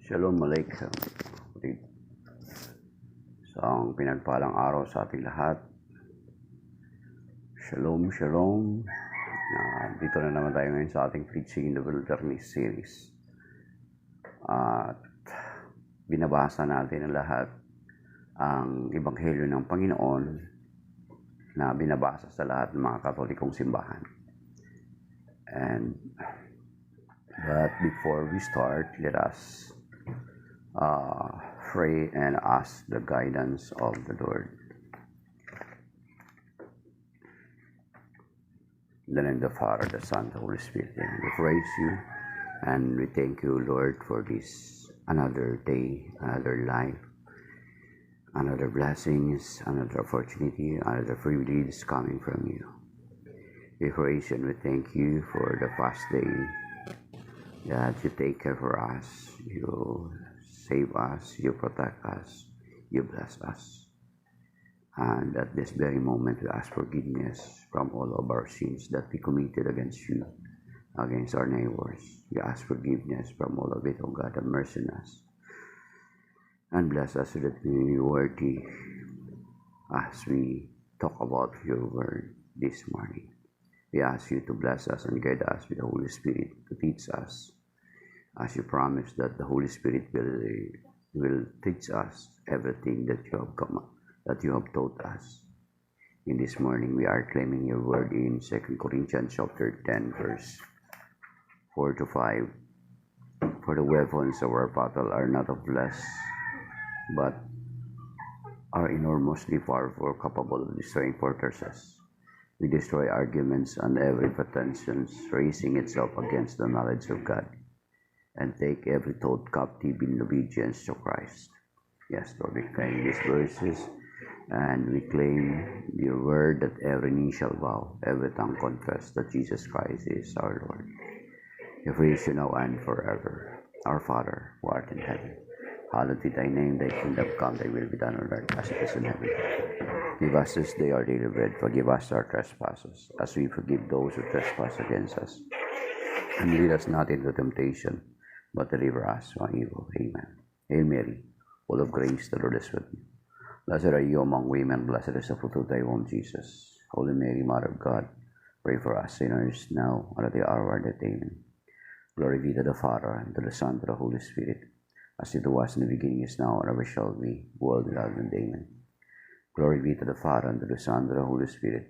Shalom Aleichem. Isang pinagpalang araw sa ating lahat. Shalom, shalom. Dito na naman tayo ngayon sa ating Preaching in the Wilderness series. At binabasa natin ang lahat ang Ebanghelyo ng Panginoon na binabasa sa lahat ng mga Katolikong simbahan. But before we start, let us pray and ask the guidance of the Lord. In the name of the Father, the Son, the Holy Spirit, and we praise you and we thank you, Lord, for this another day, another life, another blessings, another opportunity, another privilege coming from you. We praise you and we thank you for the past day that you take care for us, you save us, you protect us, you bless us. And at this very moment, we ask forgiveness from all of our sins that we committed against you, against our neighbors. We ask forgiveness from all of it, oh God, have mercy on us. And bless us so that we may be worthy as we talk about your word this morning. We ask you to bless us and guide us with the Holy Spirit to teach us, as you promised that the Holy Spirit will teach us everything that you have taught us. In this morning, we are claiming your word in 2 Corinthians chapter 10, verse 4 to 5. For the weapons of our battle are not of flesh, but are enormously powerful, capable of destroying fortresses. We destroy arguments and every pretension raising itself against the knowledge of God, and take every thought captive in obedience to Christ. Yes, Lord, we claim these verses, and we claim your word that every knee shall bow, every tongue confess that Jesus Christ is our Lord. We praise you now and forever. Our Father, who art in heaven, hallowed be thy name, thy kingdom come, thy will be done on earth as it is in heaven. Give us this day our daily bread, forgive us our trespasses, as we forgive those who trespass against us. And lead us not into temptation, but deliver us from evil. Amen. Hail Mary, full of grace, the Lord is with you. Blessed are you among women, blessed is the fruit of thy womb, Jesus. Holy Mary, Mother of God, pray for us sinners now and at the hour of our death. Amen. Glory be to the Father, and to the Son, and to the Holy Spirit, as it was in the beginning, is now, and ever shall be, world without end. Amen. Glory be to the Father, and to the Son, and to the Holy Spirit,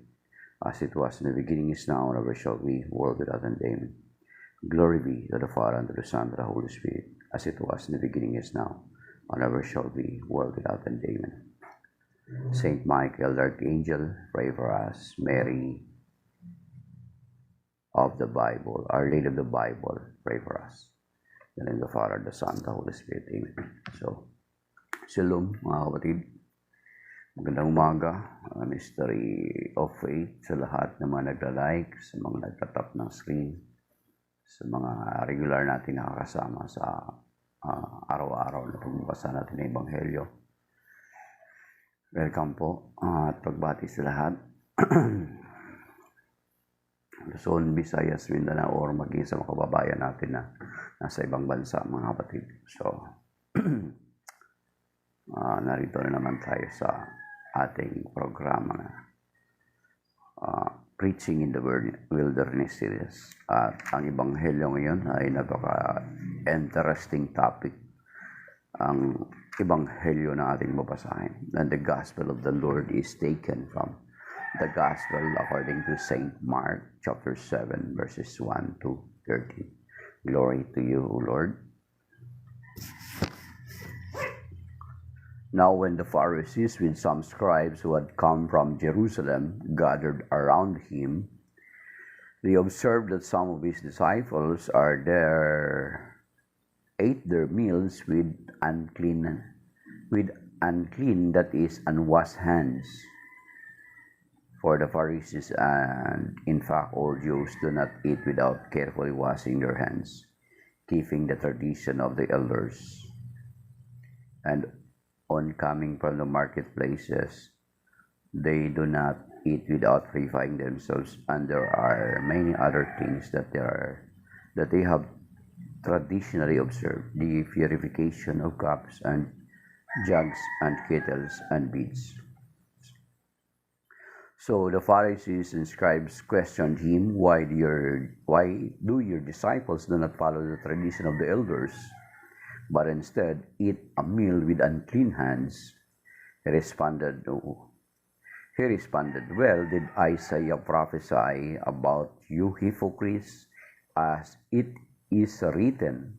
as it was in the beginning, is now, and ever shall be, world without end. Amen. Glory be to the Father, and to the Son, and to the Holy Spirit, as it was in the beginning, is now, and ever shall be, world without end. Amen. Saint Michael, the Archangel, pray for us. Mary of the Bible, Our Lady of the Bible, pray for us. In the name of the Father, the Son, the Holy Spirit. Amen. So, shalom mga kapatid. Magandang umaga. Mystery of Faith sa lahat ng mga nagla-like, sa mga nagtatap ng screen, sa mga regular natin nakakasama sa araw-araw na pagbabasa natin ng Ebanghelyo. Welcome po at pagbati sa lahat. Luzon, Visayas, Mindanao, or maging sa mga kababayan natin na nasa ibang bansa, mga kapatid. So, narito na naman tayo sa ating programa na Preaching in the Wilderness series. At ang Ebanghelyo ngayon ay napaka-interesting topic. Ang Ebanghelyo na ating babasahin. And the Gospel of the Lord is taken from the Gospel according to Saint Mark, chapter 7, verses 1 to 13. Glory to you, O Lord. Now when the Pharisees with some scribes who had come from Jerusalem gathered around him, they observed that some of his disciples ate their meals with unclean, that is, unwashed hands. For the Pharisees and in fact all Jews do not eat without carefully washing their hands, keeping the tradition of the elders. And on coming from the marketplaces, they do not eat without purifying themselves, and there are many other things that they are that they have traditionally observed the purification of cups and jugs and kettles and beads. So the Pharisees and scribes questioned him, why do your disciples do not follow the tradition of the elders, but instead eat a meal with unclean hands? He responded, well, did Isaiah prophesy about you hypocrites, as it is written,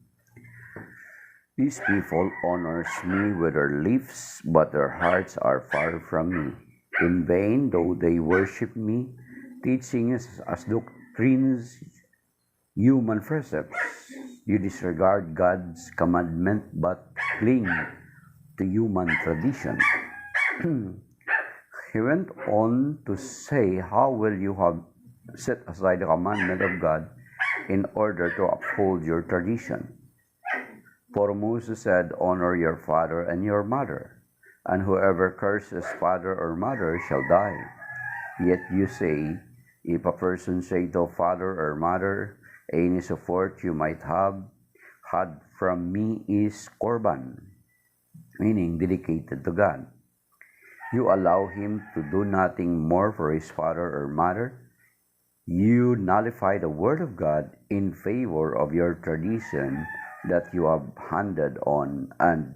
these people honors me with their lips, but their hearts are far from me. In vain, though they worship me, teaching as doctrines human precepts. You disregard God's commandment, but cling to human tradition. He went on to say, how will you have set aside the commandment of God in order to uphold your tradition? For Moses said, honor your father and your mother, and whoever curses father or mother shall die. Yet you say, if a person say to father or mother, any support you might have had from me is korban, meaning dedicated to God. You allow him to do nothing more for his father or mother. You nullify the word of God in favor of your tradition that you have handed on, and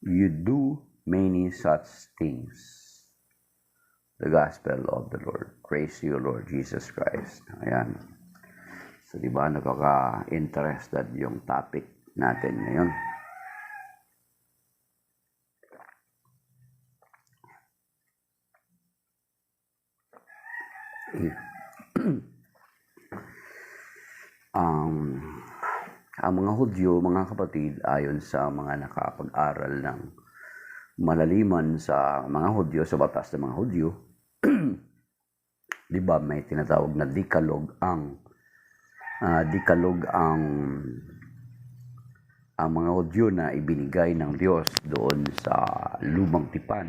you do many such things. The Gospel of the Lord. Praise you, Lord Jesus Christ. Ayan. So, di ba, napaka-interested yung topic natin ngayon. Ang mga Hudyo, mga kapatid, ayon sa mga nakapag-aral ng malaliman sa mga Hudyo, sa batas ng mga Hudyo, di ba may tinatawag na Decalogue ang mga Hudyo na ibinigay ng Diyos doon sa Lumang Tipan.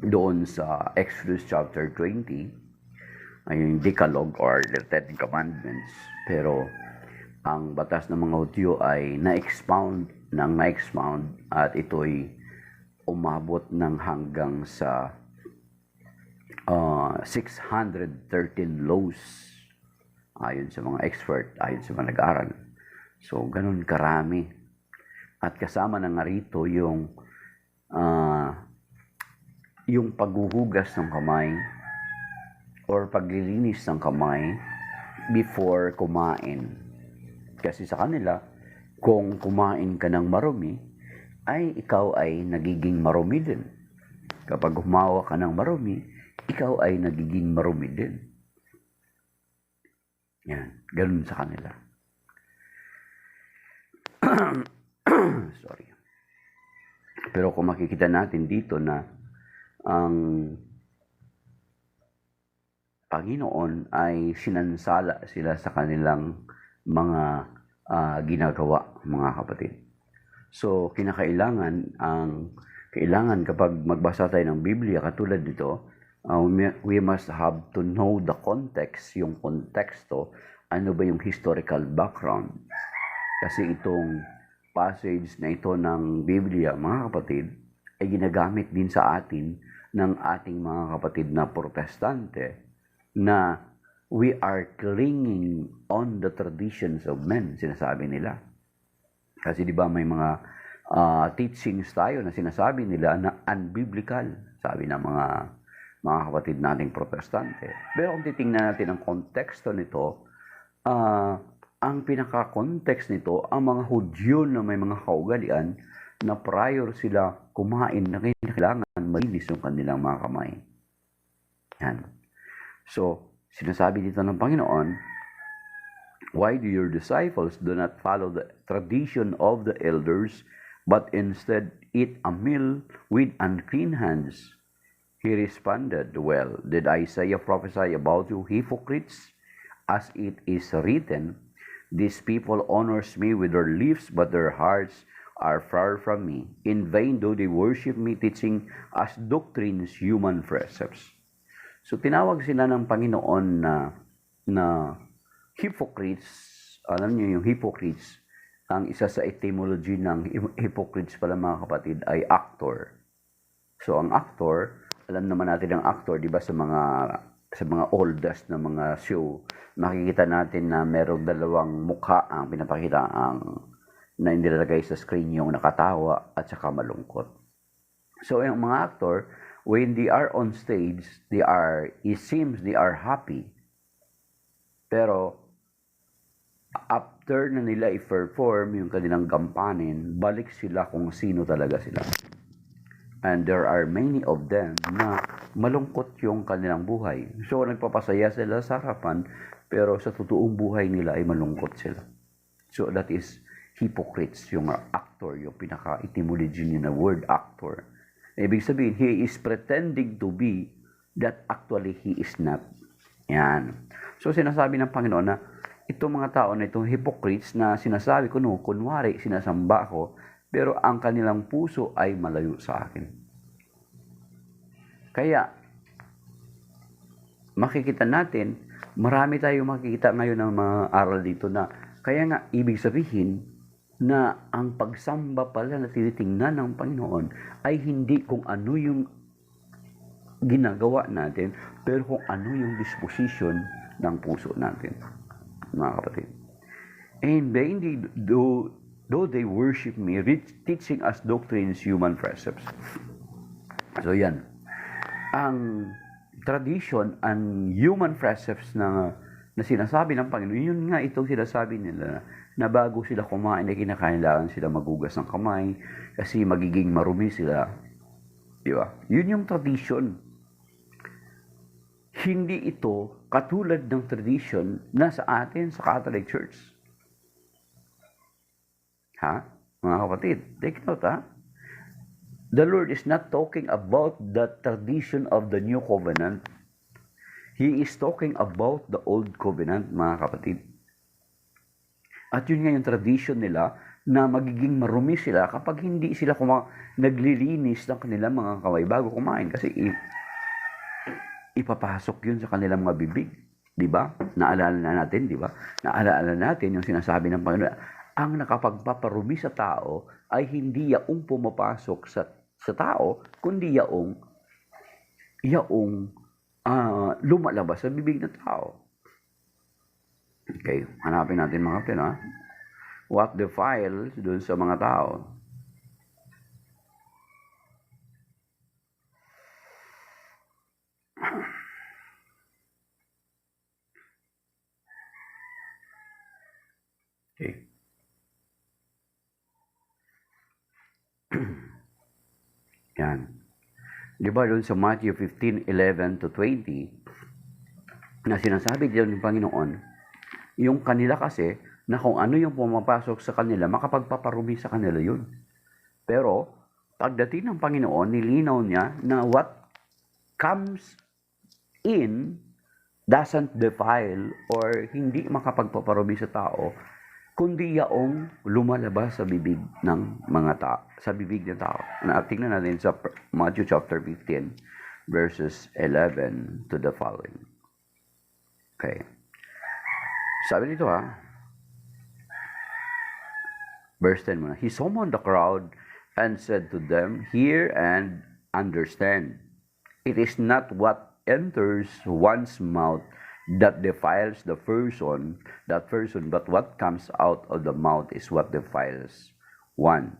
Doon sa Exodus chapter 20, ay yung Decalogue or the Ten Commandments. Pero ang batas ng mga Hudyo ay na-expound at ito'y umabot ng hanggang sa 613 laws ayon sa mga expert, ayon sa mga nag-aaral. So, ganun karami. At kasama na nga rito yung paghuhugas ng kamay or paglilinis ng kamay before kumain. Kasi sa kanila, kung kumain ka ng marumi, ay ikaw ay nagiging marumi din. Kapag humawa ka ng marumi, ikaw ay nagiging marumi din. Yan, ganun sa kanila. Sorry. Pero kung makikita natin dito na ang Panginoon ay sinansala sila sa kanilang mga ginagawa, mga kapatid. So, kailangan kapag magbasa tayo ng Biblia, katulad nito, we must have to know the context, yung konteksto, ano ba yung historical background. Kasi itong passage na ito ng Biblia, mga kapatid, ay ginagamit din sa atin ng ating mga kapatid na protestante na we are clinging on the traditions of men, sinasabi nila. Kasi di ba may mga teachings tayo na sinasabi nila na unbiblical, sabi ng mga kapatid nating protestante. Pero kung titingnan natin ang konteksto nito, ang pinaka-context nito, ang mga Hudyo na may mga kaugalian na prior sila kumain na kailangan malinis yung kanilang mga kamay. Yan. So, sinasabi dito ng Panginoon, why do your disciples do not follow the tradition of the elders, but instead eat a meal with unclean hands? He responded, well, did Isaiah prophesy about you hypocrites? As it is written, these people honors me with their lips, but their hearts are far from me. In vain do they worship me, teaching as doctrines human precepts. So tinawag sila ng Panginoon na na hypocrites. Alam niyo yung hypocrites, ang isa sa etymology ng hypocrites pala mga kapatid ay actor. So ang actor, alam naman natin ang actor, 'di ba, sa mga oldest na mga show, makikita natin na merong dalawang mukha ang pinapakita na inilalagay sa screen, yung nakatawa at saka malungkot. So yung mga actor, when they are on stage, it seems they are happy. Pero after na nila i-perform yung kanilang gampanin, balik sila kung sino talaga sila. And there are many of them na malungkot yung kanilang buhay. So, nagpapasaya sila sa harapan, pero sa totoong buhay nila ay malungkot sila. So, that is hypocrites, yung actor, yung pinaka-etymology na word actor. Ibig sabihin, he is pretending to be that actually he is not. Yan. So, sinasabi ng Panginoon na itong mga tao na itong hypocrites na sinasabi ko, no, kunwari, sinasamba ko, pero ang kanilang puso ay malayo sa akin. Kaya, makikita natin, marami tayong makikita ngayon ng mga aral dito na, kaya nga, ibig sabihin, na ang pagsamba pala na tinitingnan ng Panginoon ay hindi kung ano yung ginagawa natin, pero kung ano yung disposition ng puso natin, mga kapatid. And vainly though they worship me, teaching us doctrines, human precepts. So yan, ang tradition, ang human precepts na sinasabi ng Panginoon, yun nga itong sinasabi nila, na bago sila kumain, ay kinakailangan sila magugas ng kamay, kasi magiging marumi sila. Diba? Yun yung tradition. Hindi ito katulad ng tradition na sa atin sa Catholic Church. Ha? Mga kapatid, take note ha. The Lord is not talking about the tradition of the New Covenant. He is talking about the Old Covenant, mga kapatid. At yun nga yung tradition nila na magiging marumi sila kapag hindi sila naglilinis ng kanilang mga kamay bago kumain. Kasi ipapasok yun sa kanilang mga bibig. Diba? Naalala na natin, diba? Naalala natin yung sinasabi ng Panginoon. Ang nakapagpaparumi sa tao ay hindi yaong pumapasok sa tao, kundi yaong lumalabas sa bibig ng tao. Okay, hanapin natin mga kapatid, ha? What defiles dun sa mga tao. Okay. Yan. Di ba doon sa Matthew 15:11-20, na sinasabi dito ng Panginoon, yung kanila kasi, na kung ano yung pumapasok sa kanila, makapagpaparumi sa kanila yun. Pero, pagdating ng Panginoon, nilinaw niya na what comes in doesn't defile or hindi makapagpaparumi sa tao, kundi yaong lumalabas sa bibig ng mga tao, sa bibig ng tao. Tingnan natin sa Matthew chapter 15, verses 11 to the following. Okay. Sabi dito verse 10 muna. He summoned the crowd and said to them, "Hear and understand. It is not what enters one's mouth that defiles that person, but what comes out of the mouth is what defiles one."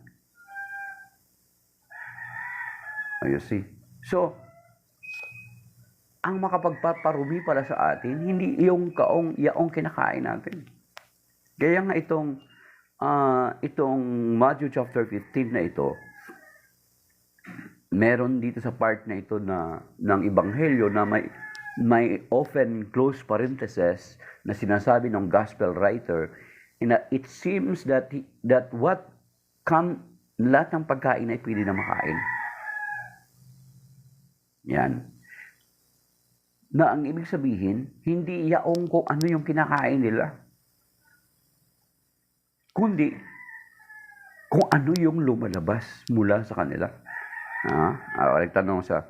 You see? So, ang makapagpaparumi pala sa atin, hindi yung yaong kinakain natin. Kaya nga itong Matthew chapter 15 na ito, meron dito sa part na ito ng Ebanghelyo na may often close parenthesis na sinasabi ng gospel writer, na it seems that lahat ng pagkain ay pwede na makain. Yan. Na ang ibig sabihin, hindi yaong kung ano yung kinakain nila, kundi kung ano yung lumalabas mula sa kanila. Nagtanong sa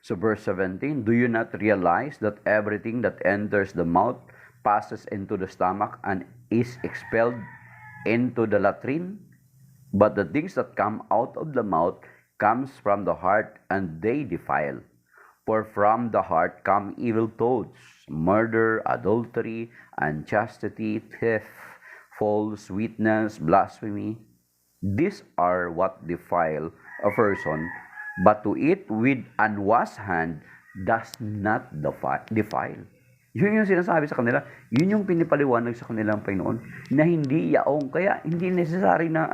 So verse 17, do you not realize that everything that enters the mouth passes into the stomach and is expelled into the latrine? But the things that come out of the mouth comes from the heart, and they defile. For from the heart come evil thoughts, murder, adultery, unchastity, theft, false witness, blasphemy. These are what defile a person, but to eat with unwashed hand does not defile. Yun yung sinasabi sa kanila, yun yung pinipaliwanag sa kanilang Panginoon, na hindi yaong, kaya hindi necessary na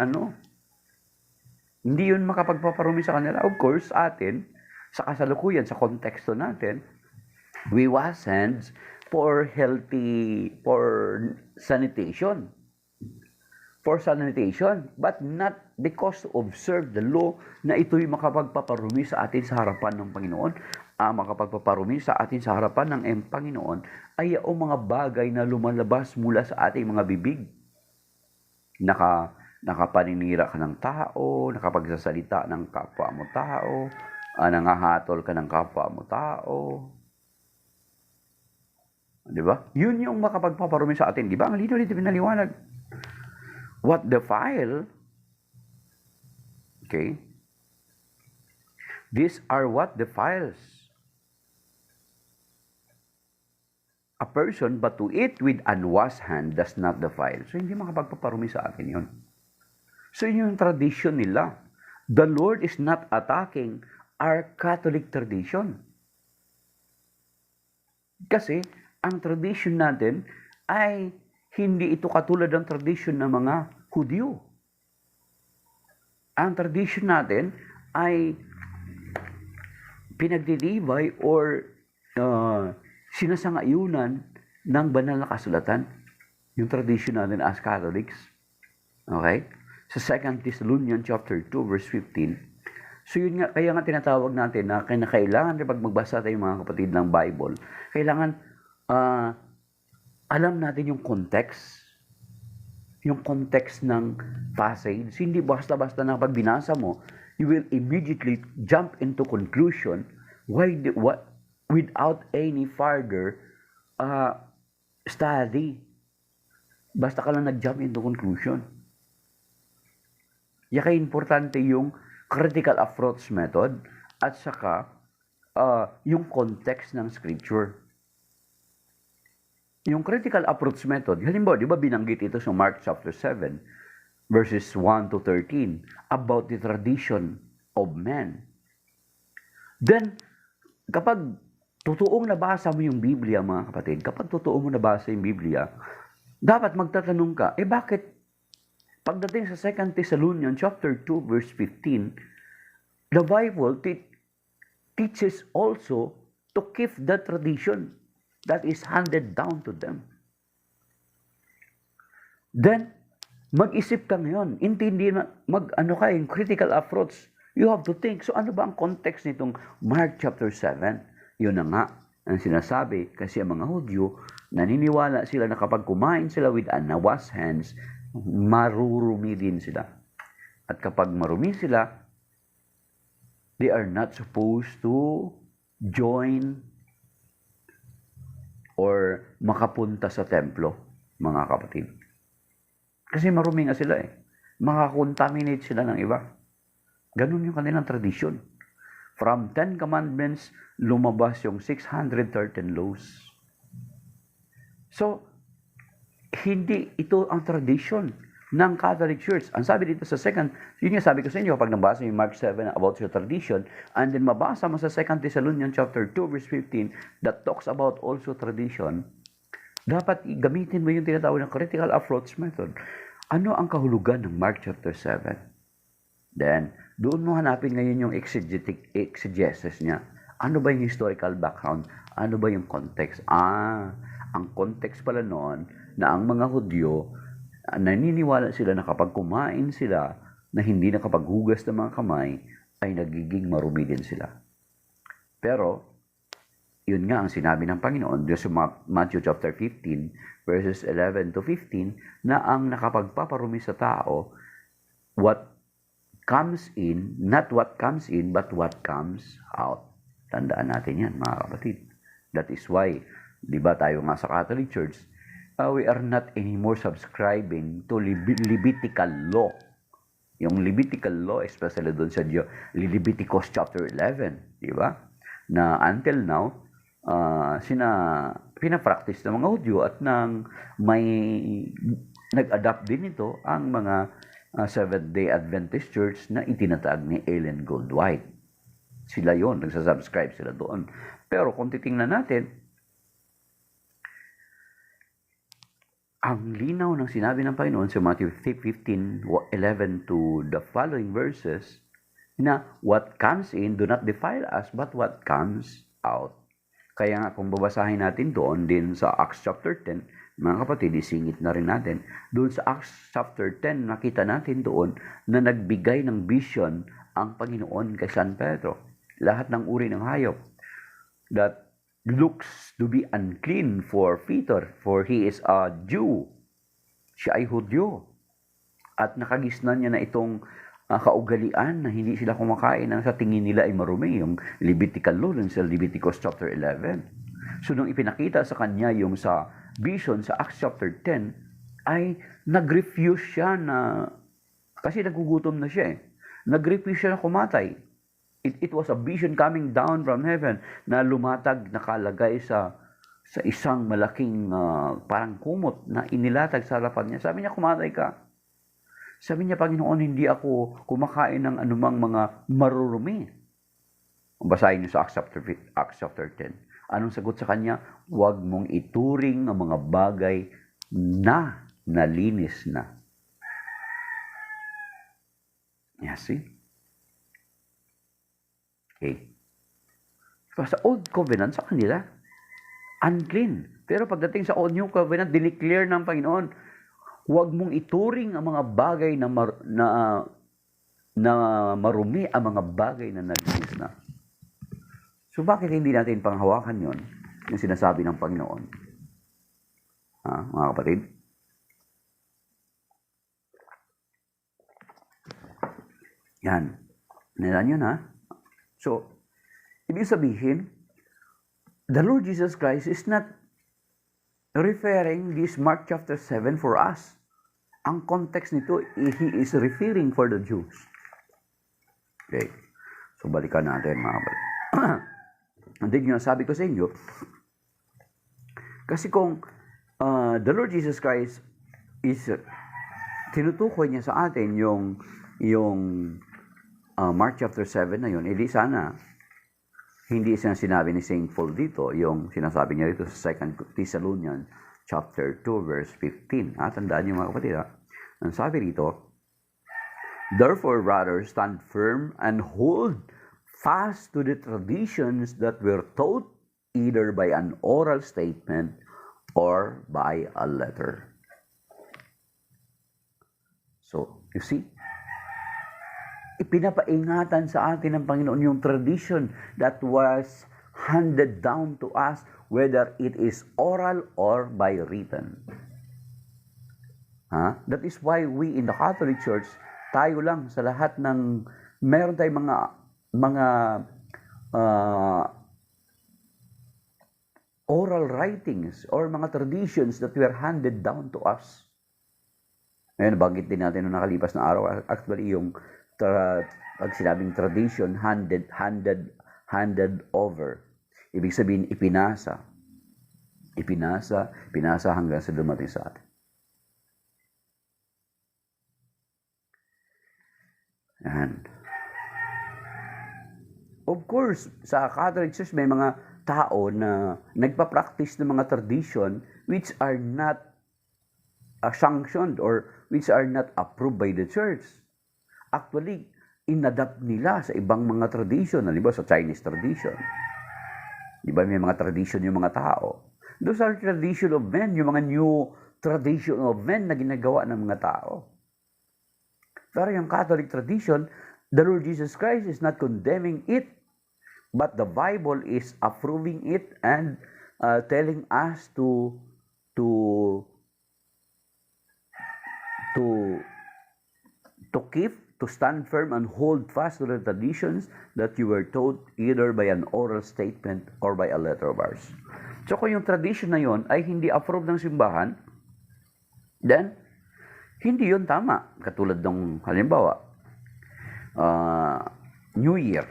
hindi yun makapagpaparumi sa kanila. Of course, atin, sa kasalukuyan, sa konteksto natin, we wash hands for sanitation. For sanitation, but not because to observe the law na ito'y makapagpaparumi sa atin sa harapan ng Panginoon. Makapagpaparumi sa atin sa harapan ng Panginoon ay ang mga bagay na lumalabas mula sa ating mga bibig. Nakapaninira ka ng tao, nakapagsasalita ng kapwa mo tao, nangahatol ka ng kapwa mo tao. Di ba? Yun yung makapagpaparumi sa atin. Di ba? Ang lino-lito pinaliwanag. What defile, okay, these are what defiles a person, but to eat with unwashed hand does not defile. So, hindi makapagpaparumi sa atin yun. So, yun yung tradition nila. The Lord is not attacking our Catholic tradition. Kasi, ang tradition natin ay hindi ito katulad ng tradition ng mga Hudyo. Ang tradition natin ay pinagdidibay or sinasangayunan ng banal na kasulatan. Yung tradition natin as Catholics. Okay? Sa 2 Thessalonians chapter 2 verse 15. So yun nga, kaya nga tinatawag natin na kailangan pag magbasa tayo mga kapatid ng Bible, kailangan alam natin yung context ng passage. Hindi basta-basta na pag binasa mo, you will immediately jump into conclusion without any further study. Basta ka lang nag-jump into conclusion. Kaya importante yung critical approach method at saka yung context ng scripture. Yung critical approach method, halimbawa, di ba binanggit ito sa Mark chapter 7, verses 1 to 13, about the tradition of men. Then, kapag totoong nabasa mo yung Biblia, mga kapatid, kapag totoo mo nabasa yung Biblia, dapat magtatanong ka, bakit pagdating sa 2 Thessalonians chapter 2, verse 15, the Bible teaches also to keep the tradition that is handed down to them. Then, mag-isip ka ngayon. Intindi, yung critical approach. You have to think. So, ano ba ang context nitong Mark chapter 7? Yun na nga, ang sinasabi, kasi ang mga Hudyo, naniniwala sila na kapag kumain sila with unwashed hands, marurumi din sila. At kapag marumi sila, they are not supposed to join or makapunta sa templo, mga kapatid. Kasi marumi nga sila Makakontaminate sila ng iba. Ganun yung kanilang tradisyon. From 10 commandments, lumabas yung 613 laws. So, hindi ito ang tradisyon ng Catholic Church. Ang sabi dito sa yun yung sabi ko sa inyo, kapag nabasa yung Mark 7 about your tradition, and then mabasa mo sa 2 Thessalonians chapter 2 verse 15 that talks about also tradition, dapat gamitin mo yung tinatawag na critical approach method. Ano ang kahulugan ng Mark chapter 7? Then, doon mo hanapin ngayon yung exegesis niya. Ano ba yung historical background? Ano ba yung context? Ang context pala noon na ang mga Hudyo, naniniwala sila na kapag kumain sila na hindi nakapaghugas ng mga kamay, ay nagiging marumi din sila. Pero, yun nga ang sinabi ng Panginoon sa Matthew chapter 15, verses 11 to 15, na ang nakapagpaparumi sa tao, what comes in, not what comes in, but what comes out. Tandaan natin yan, mga kapatid. That is why, di ba tayo nga sa Catholic Church, we are not anymore subscribing to Levitical law. Yung Levitical law, especially doon sa Leviticus chapter 11, di ba? Na until now, pinapractice ng mga Hudyo at may nag-adapt din ito ang mga Seventh-day Adventist Church na itinatag ni Ellen Goldwhite. Sila yon, nagsasubscribe sila doon. Pero kung titingnan natin, ang linaw ng sinabi ng Panginoon sa Matthew 15:11 to the following verses, na what comes in, do not defile us, but what comes out. Kaya nga kung babasahin natin doon din sa Acts chapter 10, mga kapatid, isingit na rin natin. Doon sa Acts chapter 10, nakita natin doon na nagbigay ng vision ang Panginoon kay San Pedro. Lahat ng uri ng hayop that looks to be unclean for Peter, for he is a Jew. Siya ay Hudyo. At nakagisnan niya na itong kaugalian na hindi sila kumakain na sa tingin nila ay marumi, yung Levitical law sa Leviticus chapter 11. So nung ipinakita sa kanya yung sa vision sa Acts chapter 10, ay nag-refuse siya na, kasi nagugutom na siya nag-refuse siya na kumatay. It was a vision coming down from heaven na lumatag, nakalagay sa isang malaking parang kumot na inilatag sa harapan niya. Sabi niya, kumatay ka. Sabi niya, Panginoon, hindi ako kumakain ng anumang mga marurumi. Basahin niyo sa Acts chapter 10. Anong sagot sa kanya? Huwag mong ituring ang mga bagay na nalinis na. Yeah, see? Okay. So, sa Old Covenant, sa kanila, unclean. Pero pagdating sa New Covenant, dineclare ng Panginoon, huwag mong ituring ang mga bagay na marumi, ang mga bagay na nalinis na. So bakit hindi natin panghawakan yon, yung sinasabi ng Panginoon? Mga kapatid? Yan. Nilan yun, So, ibig sabihin, the Lord Jesus Christ is not referring this Mark chapter 7 for us. Ang context nito, He is referring for the Jews. Okay. So, balikan natin, mga kapatid. Hindi nyo, sabi ko sa inyo, kasi kung the Lord Jesus Christ is, tinutukoy niya sa atin yung Mark chapter 7 na yun, edi sana, hindi siya sinabi ni St. Paul dito, yung sinasabi niya dito sa 2 Thessalonians chapter 2 verse 15. Tandaan niyo mga kapatid, ang sabi dito, therefore rather stand firm and hold fast to the traditions that were taught either by an oral statement or by a letter. So, you see, ipinapaingatan sa atin ng Panginoon yung tradition that was handed down to us, whether it is oral or by written. That is why we in the Catholic Church, tayo lang sa lahat ng, meron tayong mga oral writings or mga traditions that were handed down to us. Ngayon, banggit din natin noong nakalipas na araw, actually yung pag sinabing tradition, handed over. Ibig sabihin, ipinasa hanggang sa dumating sa atin. And of course, sa Catholic Church may mga tao na nagpa-practice ng mga tradition which are not sanctioned or which are not approved by the church. Actually, inadapt nila sa ibang mga tradition, halimbawa sa Chinese tradition. Di ba may mga tradition yung mga tao? Those are tradition of men, yung mga new tradition of men na ginagawa ng mga tao. Pero yung Catholic tradition, the Lord Jesus Christ is not condemning it, but the Bible is approving it and telling us to keep, to stand firm and hold fast to the traditions that you were taught either by an oral statement or by a letter of ours. So kung yung tradition na yon ay hindi approved ng simbahan, then hindi yon tama. Katulad ng halimbawa, New Year,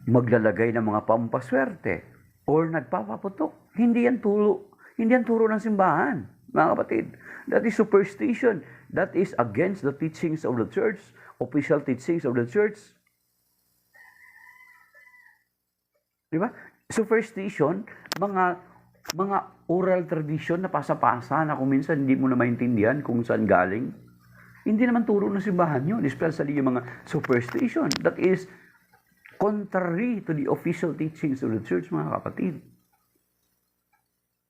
maglalagay ng mga pampaswerte or nagpapaputok. Hindi yan turo ng simbahan, mga kapatid. That is superstition. That is against the teachings of the church, official teachings of the church. Di ba? Superstition, mga oral tradition na pasa-pasa na kung minsan hindi mo na maintindihan kung saan galing. Hindi naman turo ng simbahan yun, especially yung mga superstition. That is contrary to the official teachings of the church, mga kapatid.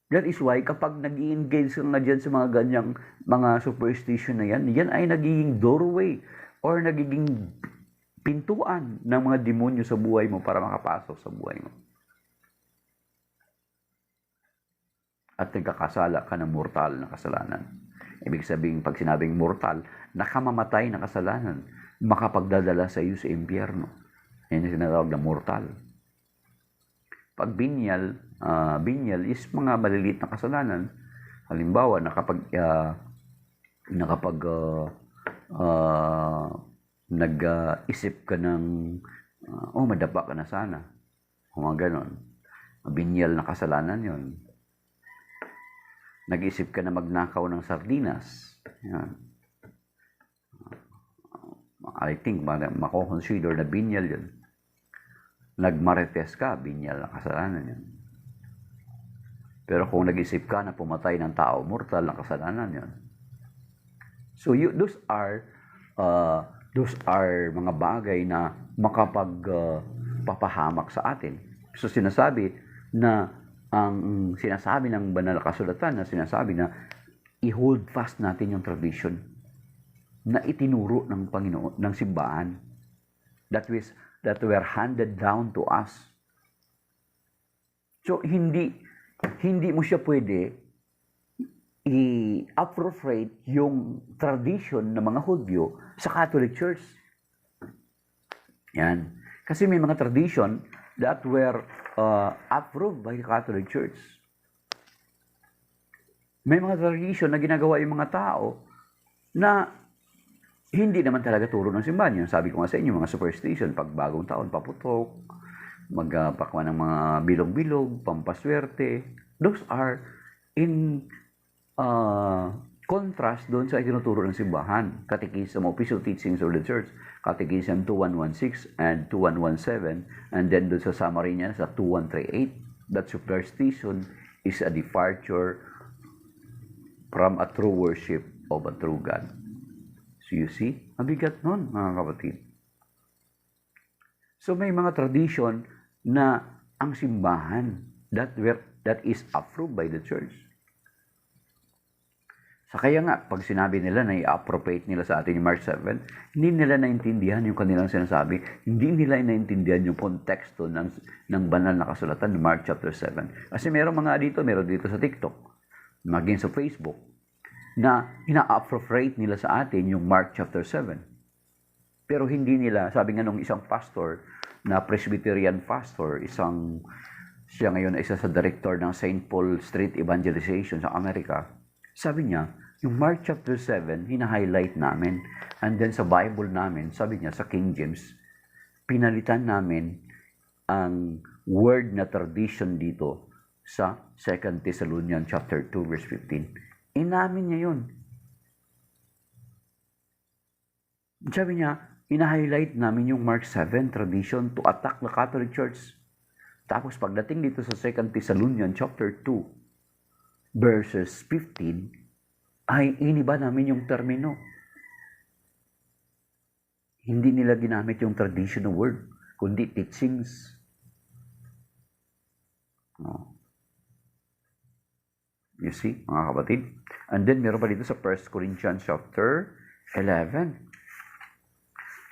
That is why kapag nag-i-engage ka nga dyan sa mga ganyang mga superstition na yan, yan ay nagiging doorway or nagiging pintuan ng mga demonyo sa buhay mo para makapasok sa buhay mo. At nagkakasala ka ng mortal na kasalanan. Ibig sabihin, pag sinabing mortal, nakamamatay na kasalanan, makapagdadala sa iyo sa impyerno. Yan yung sinatawag na mortal. Pag binyal is mga maliliit na kasalanan. Halimbawa, nag-isip ka ng, madapa ka na sana. Mga ganon. Binyal na kasalanan yon. Nag-isip ka na magnakaw ng sardinas. Yan. I think mako-consider na binyal yun. Nagmarites ka, binyal na kasalanan yan. Pero kung nag-isip ka na pumatay ng tao, mortal na kasalanan yan. So those are mga bagay na makapagpapahamak sa atin. So sinasabi ng banal na kasulatan na sinasabi na i-hold fast natin yung tradition na itinuro ng Panginoon, ng simbahan, that were handed down to us. So hindi mo siya pwede i-appropriate yung tradition ng mga Hudyo sa Catholic Church. Yan. Kasi may mga tradition that were approved by the Catholic Church. May mga tradition na ginagawa yung mga tao na hindi naman talaga turo ng simbahan. Yung sabi ko nga sa inyo, mga superstition, pag bagong taon, paputok, magpakwa ng mga bilog-bilog, pampaswerte. Those are in contrast doon sa itinuturo ng simbahan. Catechism, official teachings of the church. Catechism 2116 and 2117. And then doon sa summary niya sa 2138, that superstition is a departure from a true worship of a true God. So you see, mabigat nun, mga kapatid. So may mga tradition na ang simbahan that is approved by the church. Sa kaya nga, pag sinabi nila na i-appropriate nila sa atin yung Mark 7, hindi nila naintindihan yung kanilang sinasabi, hindi nila naintindihan yung konteksto ng banal na kasulatan ng Mark chapter 7. Kasi meron dito sa TikTok, maging sa Facebook, na ina-appropriate nila sa atin yung Mark chapter 7. Pero hindi nila, sabi nga nung isang pastor, na Presbyterian pastor, siya ngayon ay isa sa director ng St. Paul Street Evangelization sa Amerika, sabi niya, yung Mark chapter 7, hina-highlight namin. And then sa Bible namin, sabi niya sa King James, pinalitan namin ang word na tradition dito sa 2 Thessalonians chapter 2 verse 15. Inamin niya yun. Sabi niya, ina-highlight namin yung Mark 7 tradition to attack the Catholic Church. Tapos pagdating dito sa 2 Thessalonians chapter 2 verses 15, ay iniba namin yung termino. Hindi nila ginamit yung traditional word, kundi teachings. You see, mga kapatid? And then, meron pa dito sa 1 Corinthians chapter 11.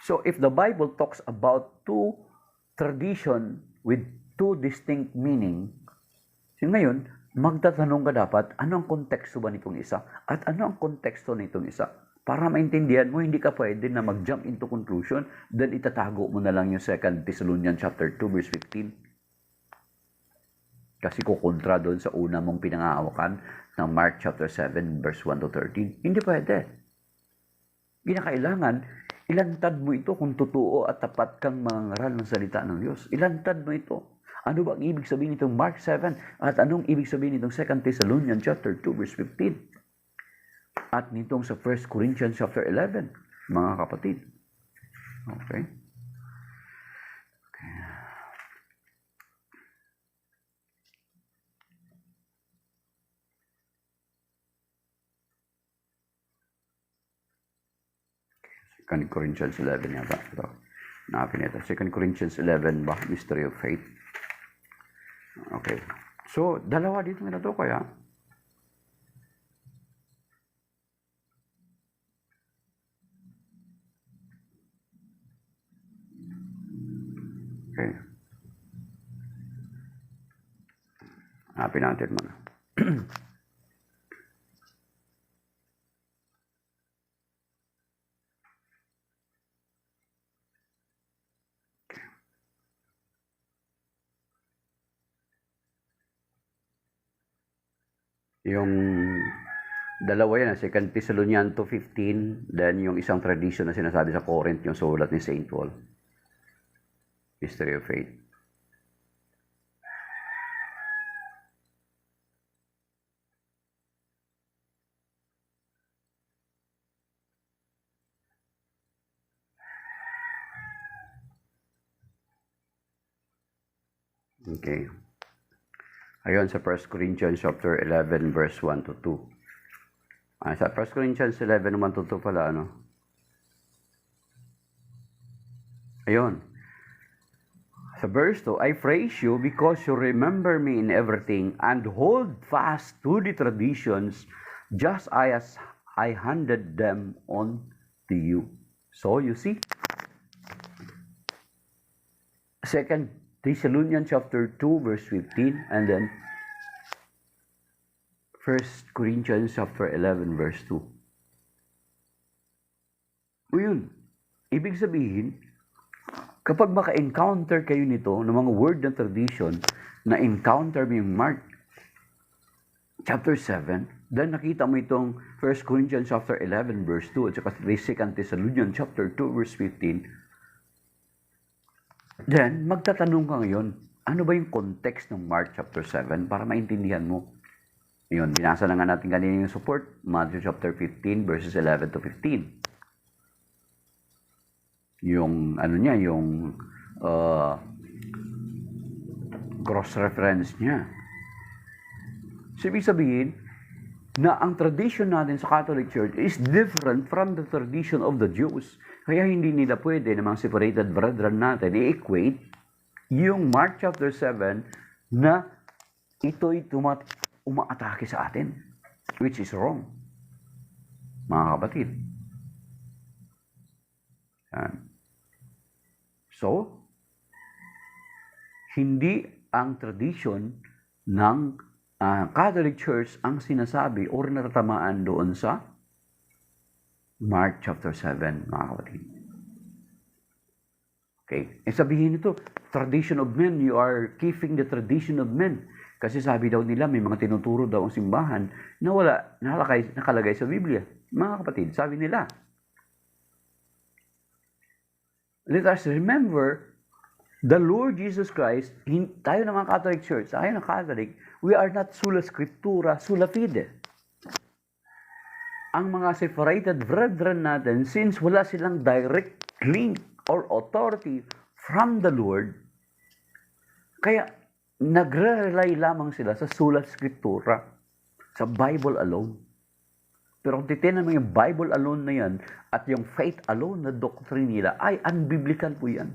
So, if the Bible talks about two tradition with two distinct meaning, so ngayon, magtatanong ka dapat, ano ang konteksto ba nitong isa? At ano ang konteksto nitong isa? Para maintindihan mo, hindi ka pwede na mag-jump into conclusion, then itatago mo na lang yung 2 Thessalonians chapter 2, verse 15. Kasi kukontra doon sa una mong pinangahawakan ng Mark chapter 7, verse 1 to 13. Hindi pwede. Kinakailangan, ilantad mo ito kung totoo at tapat kang mangangaral ng salita ng Diyos. Ilantad mo ito. Ano ba ang ibig sabihin nitong Mark 7? At anong ibig sabihin nitong 2 Thessalonians chapter 2, verse 15? At nitong sa 1 Corinthians chapter 11, mga kapatid. Okay? Second Corinthians 11 yata. Ito. Nakapin ito. 2 Corinthians 11 ba? Mystery of Faith. Okay. So, dalawa dito na ito kaya. Okay. Hanapin natin muna. Yung dalawa yan, 2 Thessalonians 2:15, then yung isang tradition na sinasabi sa Corinth, yung sulat ni St. Paul. History of Faith. Okay. Ayun, sa 1 Corinthians chapter 11, verse 1 to 2. Sa 1 Corinthians 11, 1 to 2 pala, ano? Ayun. Sa verse 2, I praise you because you remember me in everything and hold fast to the traditions just as I handed them on to you. So, you see, 2 Thessalonians chapter 2, verse 15, and then 1 Corinthians chapter 11, verse 2. O yun, ibig sabihin, kapag maka-encounter kayo nito ng mga word ng tradition, na encounter mo yung Mark chapter 7, then nakita mo itong 1 Corinthians chapter 11, verse 2, at saka 2 Thessalonians chapter 2, verse 15, then, magtatanong ka ngayon, ano ba yung context ng Mark chapter 7 para maintindihan mo? Yun, binasa na nga natin kanina yung support, Matthew chapter 15, verses 11 to 15. Yung, ano niya, yung cross-reference niya. So, ibig sabihin, na ang tradition natin sa Catholic Church is different from the tradition of the Jews. Kaya hindi nila pwede na mga separated brethren natin i-equate yung Mark chapter 7 na ito'y umaatake sa atin, which is wrong. Mga kapatid. Yan. So, hindi ang tradition ng Catholic Church ang sinasabi o natatamaan doon sa Mark chapter 7, mga kapatid. Okay? Sabihin nito, tradition of men, you are keeping the tradition of men. Kasi sabi daw nila, may mga tinuturo daw ang simbahan na wala, nakalagay sa Biblia. Mga kapatid, sabi nila. Let us remember, the Lord Jesus Christ, tayo ng mga Catholic Church, tayo ng Catholic, we are not sola scriptura, sola fide. Ang mga separated brethren natin, since wala silang direct link or authority from the Lord, kaya nagre-rely lamang sila sa sola scriptura, sa Bible alone. Pero kung titinan mo yung Bible alone na yan, at yung faith alone na doctrine nila, ay unbiblical po yan.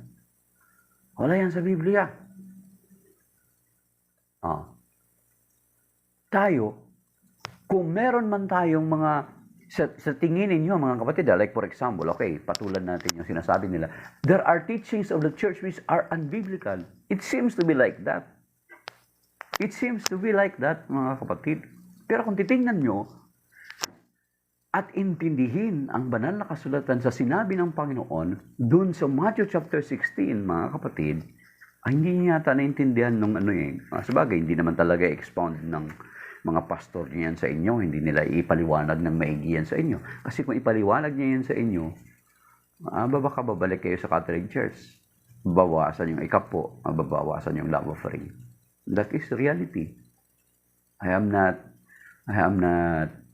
Wala yan sa Biblia. Tayo, kung meron man tayong mga, sa tingin ninyo mga kapatid, like for example, okay, patulan natin yung sinasabi nila, there are teachings of the church which are unbiblical. It seems to be like that. It seems to be like that, mga kapatid. Pero kung titingnan nyo, at intindihin ang banal na kasulatan sa sinabi ng Panginoon, dun sa Matthew chapter 16, mga kapatid, ay hindi niya yata naintindihan nung sabagay, hindi naman talaga expound ng mga pastor niyan sa inyo, hindi nila ipaliwanag ng maigi yan sa inyo. Kasi kung ipaliwanag niya yan sa inyo, baka babalik kayo sa Catholic Church. Babawasan yung ikapo, babawasan yung love offering. That is reality. I am not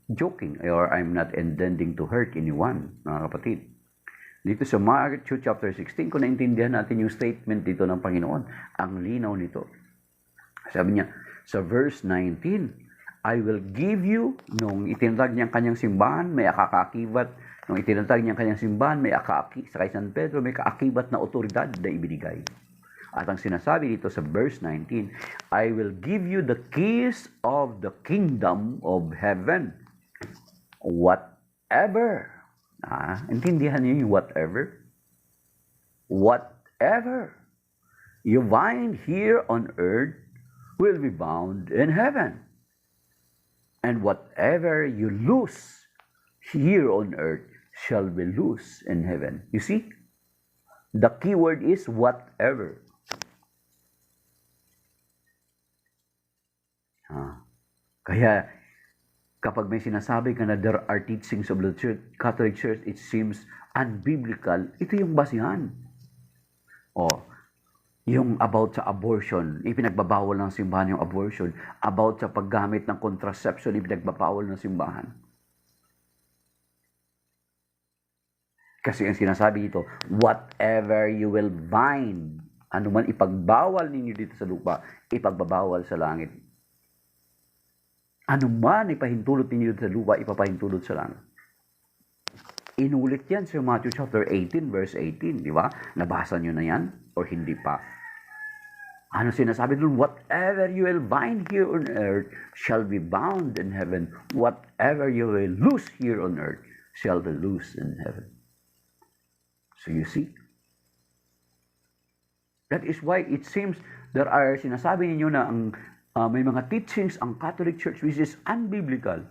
joking, or I'm not intending to hurt anyone, mga kapatid. Dito sa Matthew chapter 16, kung naintindihan natin yung statement dito ng Panginoon, ang linaw nito. Sabi niya, sa verse 19, I will give you, nung itinatag niya ang kanyang simbahan, may akakakibat, nung itinatag niya ang kanyang simbahan, may sa kay San Pedro, may kaakibat na otoridad na ibinigay. At ang sinasabi dito sa verse 19, I will give you the keys of the kingdom of heaven. Whatever. Intindihan niyo yung whatever? Whatever you bind here on earth will be bound in heaven. And whatever you loose here on earth shall be loose in heaven. You see? The key word is whatever. Kaya, kapag may sinasabi ka na there are teachings of the Church, Catholic Church, it seems unbiblical, ito yung basihan. Yung about sa abortion, ipinagbabawal ng simbahan yung abortion. About sa paggamit ng contraception, ipinagbabawal ng simbahan. Kasi ang sinasabi dito, whatever you will bind, ano man ipagbawal ninyo dito sa lupa, ipagbabawal sa langit. Ano man ipahintulot ninyo dito sa lupa, ipapahintulot sa langit. Inulit yan sa Matthew chapter 18, verse 18, di ba? Nabasa nyo na yan? O hindi pa? Ano sinasabi doon? Whatever you will bind here on earth shall be bound in heaven. Whatever you will loose here on earth shall be loose in heaven. So you see? That is why it seems there are, sinasabi ninyo na ang may mga teachings ang Catholic Church which is unbiblical.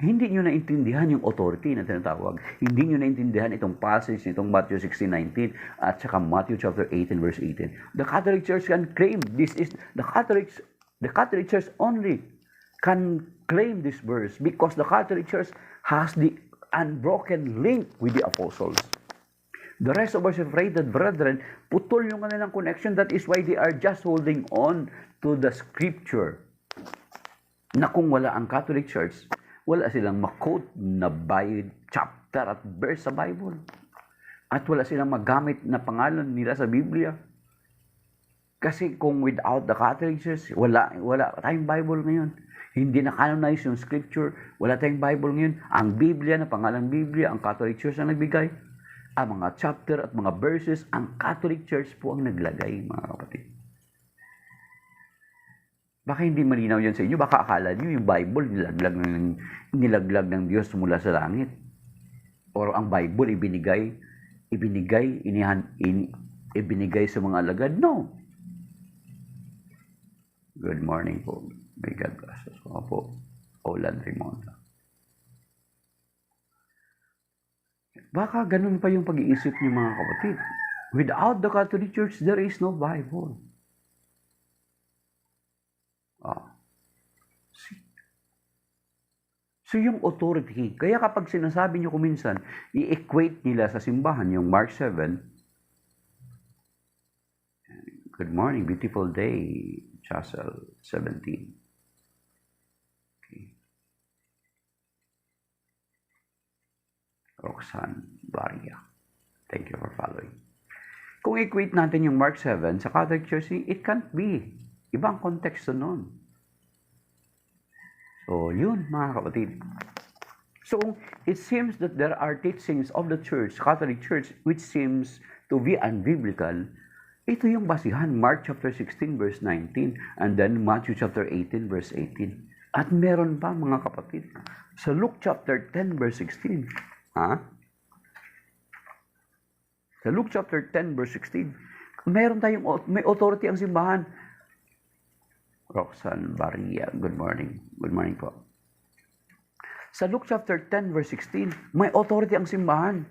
Hindi nyo naintindihan yung authority na tinatawag. Hindi nyo naintindihan itong passage nitong Matthew 16:19 at saka Matthew chapter 18 verse 18. The Catholic Church can claim this is the Catholic Church only can claim this verse because the Catholic Church has the unbroken link with the apostles. The rest of our separated brethren, putol yung kanilang connection. That is why they are just holding on to the scripture. Na kung wala ang Catholic Church, wala silang makot na by chapter at verse sa Bible. At wala silang magamit na pangalan nila sa Biblia. Kasi kung without the Catholic Church, wala tayong Bible ngayon. Hindi na canonize yung scripture, wala tayong Bible ngayon. Ang Biblia na pangalang Biblia, ang Catholic Church ang nagbigay. Ang mga chapter at mga verses, ang Catholic Church po ang naglagay, mga kapatid. Baka hindi malinaw yan sa inyo. Baka akala nyo yung Bible nilaglag ng Diyos mula sa langit. O ang Bible ibinigay sa mga alagad. No. Good morning po. May God bless us. Po. Olan Rimonda. Baka ganun pa yung pag-iisip niyo, mga kapatid. Without the Catholic Church, there is no Bible. So yung authority, kaya kapag sinasabi niyo kuminsan, i-equate nila sa simbahan, yung Mark 7, good morning, beautiful day, Chasel 17. Roxanne Baria. Thank you for following. Kung equate natin yung Mark 7 sa Catholic Church, it can't be. Ibang konteksto nun. So, yun, mga kapatid. So, it seems that there are teachings of the Church, Catholic Church, which seems to be unbiblical. Ito yung basihan, Mark chapter 16, verse 19, and then Matthew chapter 18, verse 18. At meron pa, mga kapatid, sa Luke chapter 10, verse 16, sa Luke chapter 10, verse 16, may authority ang simbahan Roxanne Barria, good morning. Good morning po. Sa Luke chapter 10 verse 16, may authority ang simbahan.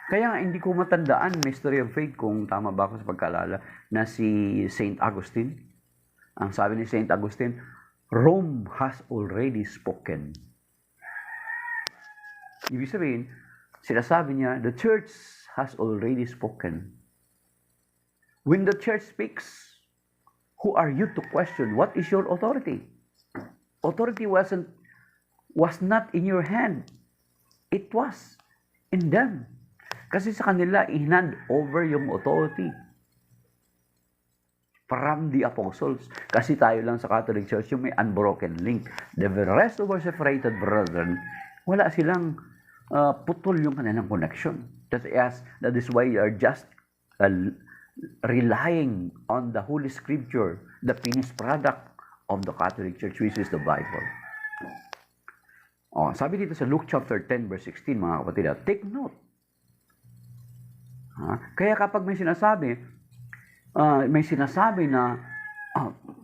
Kaya nga hindi ko matandaan, Mystery of Faith, kung tama ba ako sa pagkaalala, na si Saint Augustine. Ang sabi ni Saint Augustine, Rome has already spoken. Ibig sabihin, sinasabi niya, the church has already spoken. When the church speaks, who are you to question? What is your authority? Authority was not in your hand. It was in them. Kasi sa kanila, i-hand over yung authority from the apostles. Kasi tayo lang sa Catholic Church yung may unbroken link. The rest of our separated brethren, wala silang putol yung kanilang connection. That is why you are just relying on the Holy Scripture, the finished product of the Catholic Church, which is the Bible. Sabi dito sa Luke chapter 10 verse 16, mga kapatid, take note. Kaya kapag may sinasabi na,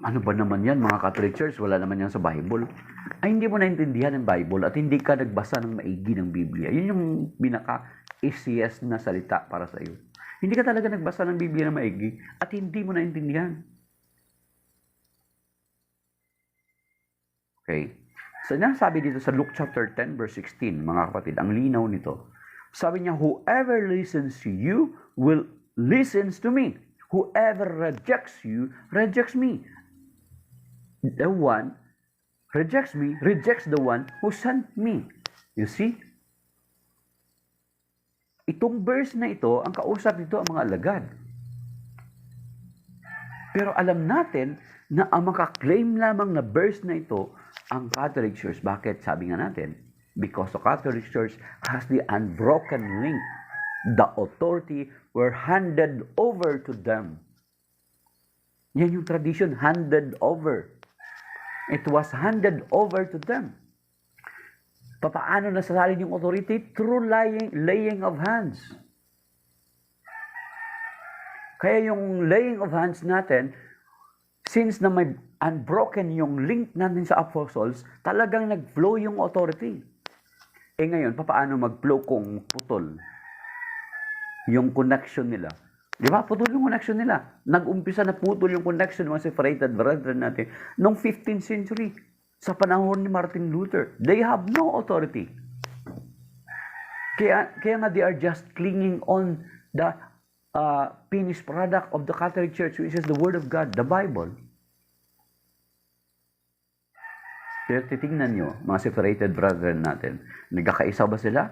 ano ba naman yan, mga Catholic Church, wala naman yan sa Bible, ay hindi mo naintindihan ng Bible at hindi ka nagbasa ng maigi ng Biblia. Yun yung pinaka-easiest na salita para sa iyo. Hindi ka talaga nagbasa ng Biblia na maigi at hindi mo naintindihan. Okay? So, sabi dito sa Luke chapter 10 verse 16, mga kapatid, ang linaw nito. Sabi niya, whoever listens to you will listens to me. Whoever rejects you, rejects me. The one rejects me, rejects the one who sent me. You see? Itong verse na ito, ang kausap nito ang mga alagad. Pero alam natin na ang makaklaim lamang na verse na ito ang Catholic Church. Bakit? Sabi nga natin, because the Catholic Church has the unbroken link. The authority were handed over to them. Yan yung tradition, handed over. It was handed over to them. Paano nasasalin yung authority? Through laying of hands. Kaya yung laying of hands natin, since na may unbroken yung link natin sa apostles, talagang nag-flow yung authority. Ngayon, paano mag-flow kung putol yung connection nila? Di ba? Putol yung connection nila. Nag-umpisa na putol yung connection ng mga separated brethren natin noong 15th century. Sa panahon ni Martin Luther, they have no authority. Kaya nga they are just clinging on the finished product of the Catholic Church, which is the Word of God, the Bible. Pero titingnan nyo, mga separated brethren natin, nagkakaisa ba sila?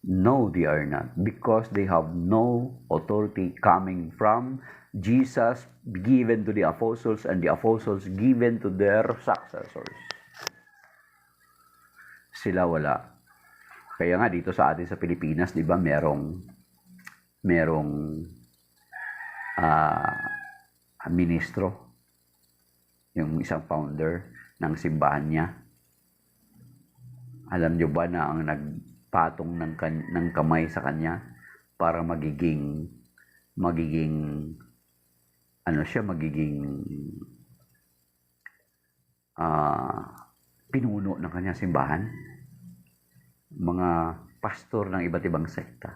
No, they are not. Because they have no authority coming from Jesus given to the apostles and the apostles given to their successors. Sila wala. Kaya nga dito sa atin sa Pilipinas, di ba, merong ministro, yung isang founder ng simbahan niya. Alam nyo ba na ang nagpatong ng kamay sa kanya para magiging pinuno ng kanyang simbahan? Mga pastor ng iba't ibang sekta.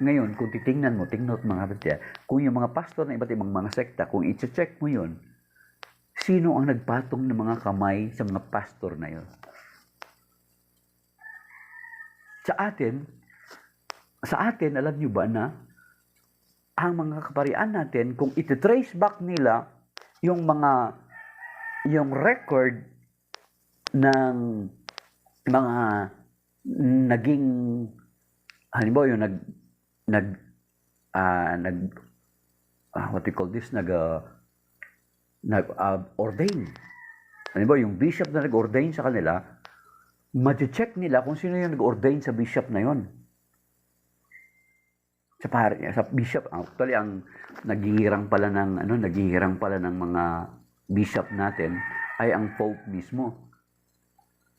Ngayon, kung titingnan mo, mga kapatid, kung yung mga pastor ng iba't ibang mga sekta, kung i-check mo yun, sino ang nagpatong ng mga kamay sa mga pastor na yun? Sa atin, alam nyo ba na ang mga kaparian natin, kung iti-trace back nila yung record ng mga naging, halimbawa yung what do you call this, ordain. Halimbawa yung bishop na nag-ordain sa kanila, ma-check nila kung sino yung nag-ordain sa bishop na yon. Sa bishop, actually ang naghihirang pala ng mga bishop natin ay ang Pope mismo.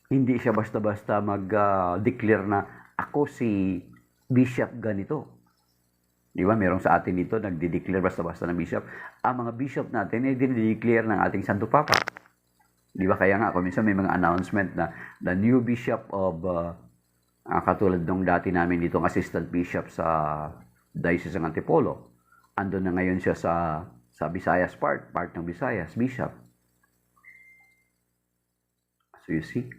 Hindi siya basta-basta mag-declare na ako si bishop ganito. Di ba? Merong sa atin dito, nagdi-declare basta-basta ng bishop. Ang mga bishop natin ay dinideclare ng ating Santo Papa. Di ba? Kaya nga, kung minsan may mga announcement na the new bishop of, katulad nung dati namin dito, assistant bishop sa Diocese ng Antipolo. Andun na ngayon siya sa Visayas part ng Visayas, bishop. So you see,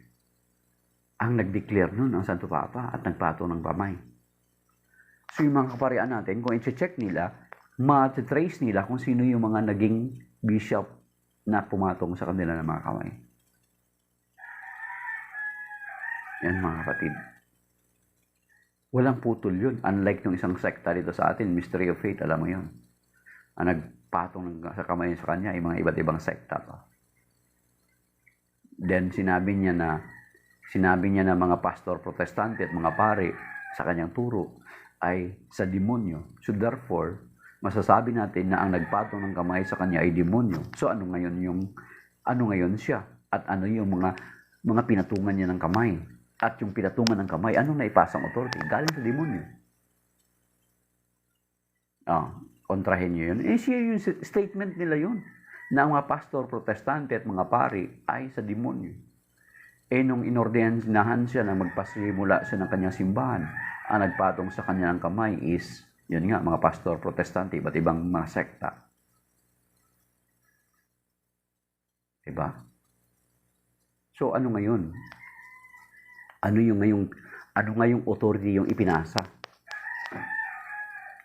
ang nag-declare nun ang Santo Papa at nagpatong ng kamay. So yung mga kaparian natin, kung i-check nila, ma-trace nila kung sino yung mga naging bishop na pumatong sa kanila ng mga kamay. Yan mga kapatid. Walang putol yun. Unlike yung isang sekta dito sa atin, Mystery of Faith, alam mo yun. Ang nagpatong sa kamay sa kanya ay mga iba't ibang sekta pa. Then sinabi niya na mga pastor protestante at mga pari sa kanyang turo ay sa demonyo. So therefore, masasabi natin na ang nagpatong ng kamay sa kanya ay demonyo. So ano ngayon siya? At ano yung mga pinatungan niya ng kamay? At yung pinatungan ng kamay, anong naipasang authority? Galing sa demonyo. Kontrahin niyo yun. Siya yung statement nila yun. Na ang mga pastor protestante at mga pari ay sa demonyo. Nung inordenahan siya na magpasimula siya ng kanyang simbahan, ang nagpatong sa kanya ng kamay is, yun nga, mga pastor protestante, iba't ibang mga sekta. Diba? So, ano ngayon? Ano ngayong authority yung ipinasa?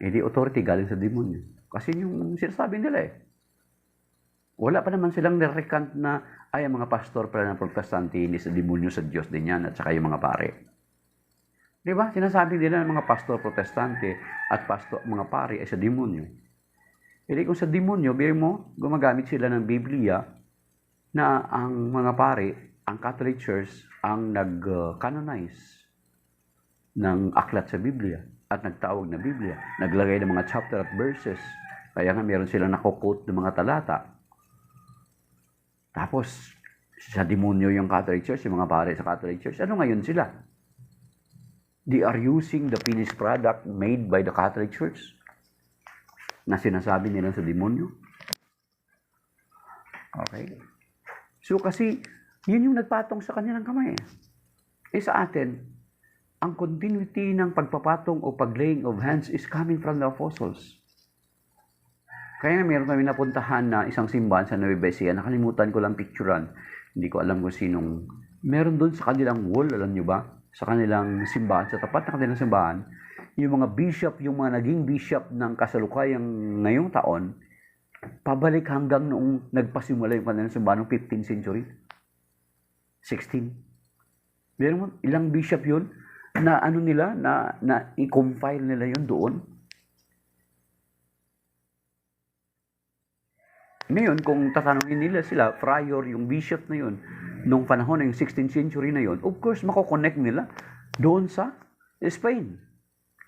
Hindi authority galing sa demonyo. Kasi yung sinasabi nila wala pa naman silang nirecant na ay ang mga pastor pala ng protestante hindi sa demonyo, sa Diyos din yan, at saka yung mga pare. Di ba? Sinasabi nila ng mga pastor protestante at mga pare ay sa demonyo. Hindi kung sa demonyo, biro mo, gumagamit sila ng Biblia na ang mga pare, ang Catholic Church, ang nag-canonize ng aklat sa Biblia at nagtawag na Biblia. Naglagay ng mga chapter at verses. Kaya nga meron silang nako-quote ng mga talata. Tapos, sa demonyo yung Catholic Church, yung mga pare sa Catholic Church, ano ngayon sila? They are using the finished product made by the Catholic Church na sinasabi nila sa demonyo. Okay? So kasi, yun yung nagpatong sa kanilang kamay. Sa atin, ang continuity ng pagpapatong o paglaying of hands is coming from the apostles. Kaya meron kami napuntahan na isang simbahan sa Nueva Ecija. Nakalimutan ko lang picturean. Hindi ko alam kung sinong. Meron doon sa kanilang wall, alam nyo ba? Sa kanilang simbahan, sa tapat ng kanilang simbahan, yung mga bishop, yung mga naging bishop ng kasalukayang ngayong taon, pabalik hanggang noong nagpasimula yung kanilang simbahan noong 15th century. 16. Meron mo, ilang bishop yun na na i-compile nila yun doon. Ngayon, kung tatanungin nila sila, friar, yung bishop na yun, nung panahon na yung 16th century na yun, of course, mako-connect nila doon sa Spain.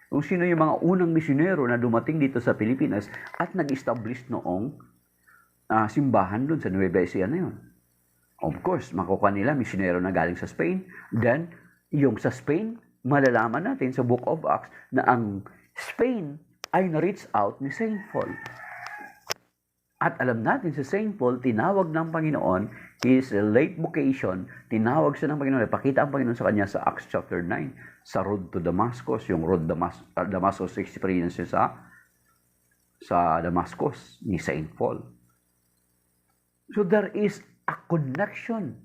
Kung sino yung mga unang misyonero na dumating dito sa Pilipinas at nag-establish noong simbahan doon sa Nueva Ecija na yun. Of course, makukuha nila misyonero na galing sa Spain. Then, yung sa Spain, malalaman natin sa Book of Acts na ang Spain ay na-reach out ni St. Paul. At alam natin si St. Paul, tinawag ng Panginoon, his late vocation, tinawag siya ng Panginoon, ipakita ang Panginoon sa kanya sa Acts chapter 9, sa road to Damascus, yung road Damascus experience sa Damascus ni St. Paul. So there is a connection,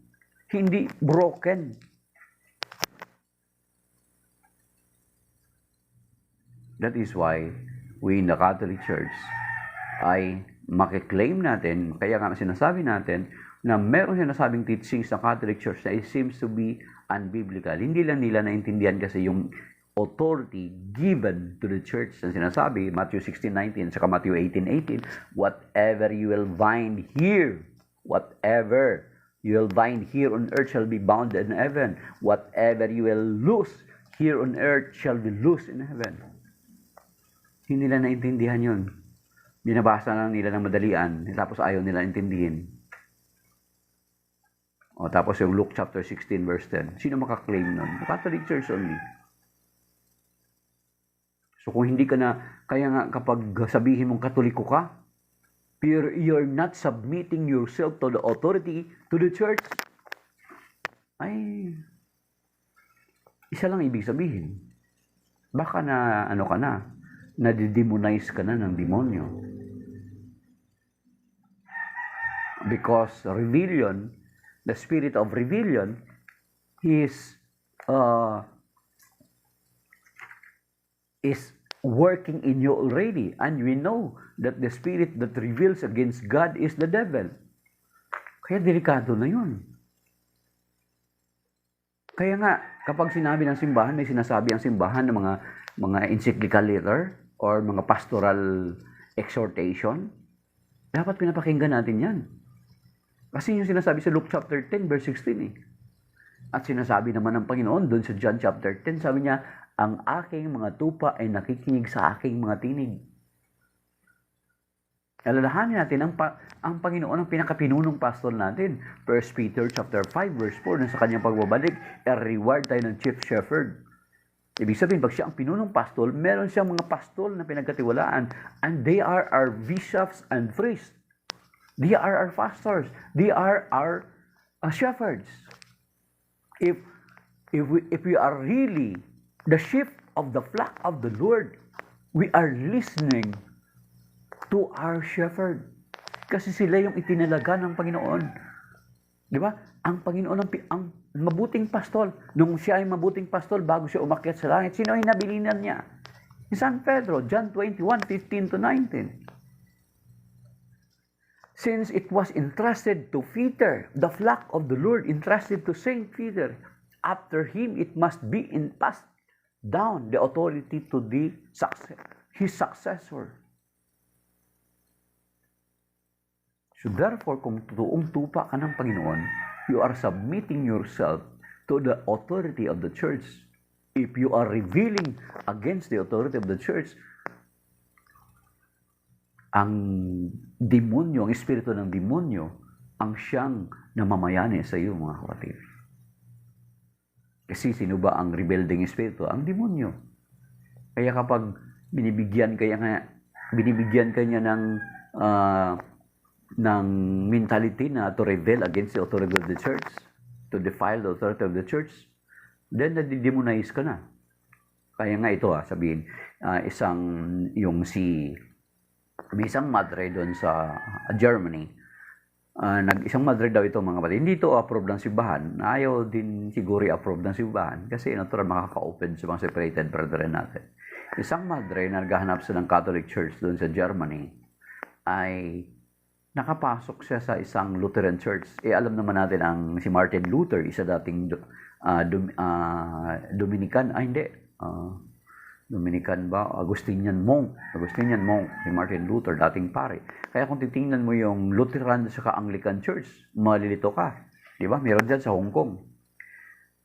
hindi broken. That is why we in the Catholic Church ay makiklaim natin, kaya nga sinasabi natin na meron sinasabing teachings ng Catholic Church na it seems to be unbiblical. Hindi lang nila naintindihan kasi yung authority given to the church na sinasabi, Matthew 16:19 saka Matthew 18:18, whatever you will bind here on earth shall be bound in heaven. Whatever you will loose here on earth shall be loosed in heaven. Hindi nila naintindihan yun. Binabasa lang nila ng madalian, tapos ayaw nila intindihin. Tapos yung Luke chapter 16 verse 10. Sino makaklaim nun? The Catholic Church only. So So kung hindi ka na, kaya nga kapag sabihin mong Katoliko ka, you're not submitting yourself to the authority, to the church, ay, isa lang ibig sabihin. Baka na, ano ka na, nadidemonize ka na ng demonyo. Because rebellion, the spirit of rebellion, is working in you already. And we know that the spirit that rebels against God is the devil. Kaya delikado na yun. Kaya nga, kapag sinabi ng simbahan, may sinasabi ang simbahan ng mga encyclical letter or mga pastoral exhortation, dapat pinapakinggan natin yan. Kasi yung sinasabi sa Luke chapter 10, verse 16 eh. At sinasabi naman ng Panginoon doon sa John chapter 10, sabi niya, ang aking mga tupa ay nakikinig sa aking mga tinig. Alalahanin natin, ang Panginoon ang pinakapinunong pastor natin. 1 Peter chapter 5, verse 4, na sa kanyang pagbabalik, reward tayo ng chief shepherd. Ibig sabihin, pag siya ang pinunong pastol, meron siyang mga pastol na pinagkatiwalaan. And they are our bishops and priests. They are our pastors. They are our shepherds. If we are really the sheep of the flock of the Lord, we are listening to our shepherd. Kasi sila yung itinalaga ng Panginoon. Di ba? Ang Panginoon, ang mabuting pastol, nung siya ay mabuting pastol bago siya umakyat sa langit, sino ay nabilinan niya? Si San Pedro, John 21:15-19. Since it was entrusted to Peter, the flock of the Lord, entrusted to Saint Peter, after him it must be passed down the authority to his successor. So therefore, kung totoong tupa ka ng Panginoon, you are submitting yourself to the authority of the church. If you are rebelling against the authority of the church, ang demonyo, ang espiritu ng demonyo, ang siyang namamayani sa iyo, mga kapatid. Kasi sino ba ang rebelding espiritu? Ang demonyo. Kaya kapag binibigyan ka niya ng mentality na to rebel against the authority of the church, to defile the authority of the church, then nadidemonize ka na. Kaya nga ito sabihin, may isang madre doon sa Germany, isang madre daw ito, mga kapatid, hindi ito approve ng simbahan, ayaw din siguro i-approve ng simbahan, kasi natural makaka-open sa mga separated brethren natin. Isang madre na naghahanap sa ng Catholic Church doon sa Germany, ay nakapasok siya sa isang Lutheran church. Alam naman natin si Martin Luther, isa dating Dominican, Dominican ba? Augustinian monk, si Martin Luther, dating pare. Kaya kung titingnan mo yung Lutheran sa Anglican Church, malilito ka. Di ba? Meron dyan sa Hong Kong.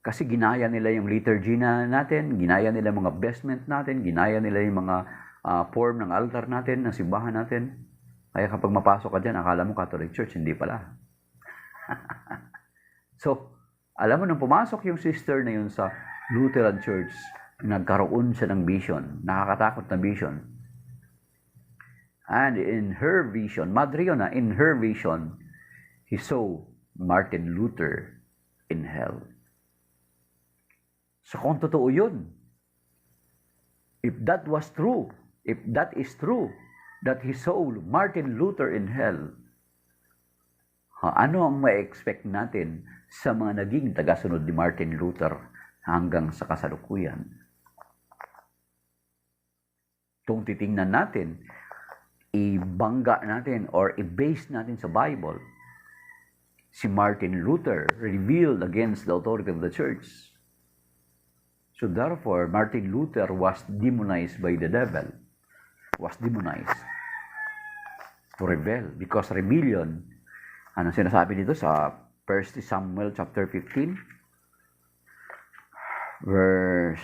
Kasi ginaya nila yung liturgy natin, ginaya nila yung mga vestment natin, ginaya nila yung mga form ng altar natin, ng simbahan natin. Kaya kapag mapasok ka dyan, akala mo Catholic Church, hindi pala. So, alam mo, nung pumasok yung sister na yun sa Lutheran Church, nagkaroon siya ng vision, nakakatakot na vision. And in her vision, Madre yun in her vision, he saw Martin Luther in hell. So kung totoo yun, if that is true, that he saw Martin Luther in hell, ano ang ma-expect natin sa mga naging tagasunod ni Martin Luther hanggang sa kasalukuyan? Kung titingnan natin, ibangga natin or i-base natin sa Bible, si Martin Luther rebelled against the authority of the church. So therefore, Martin Luther was demonized by the devil. Was demonized to rebel. Because rebellion, ano sinasabi dito sa 1 Samuel chapter 15, verse,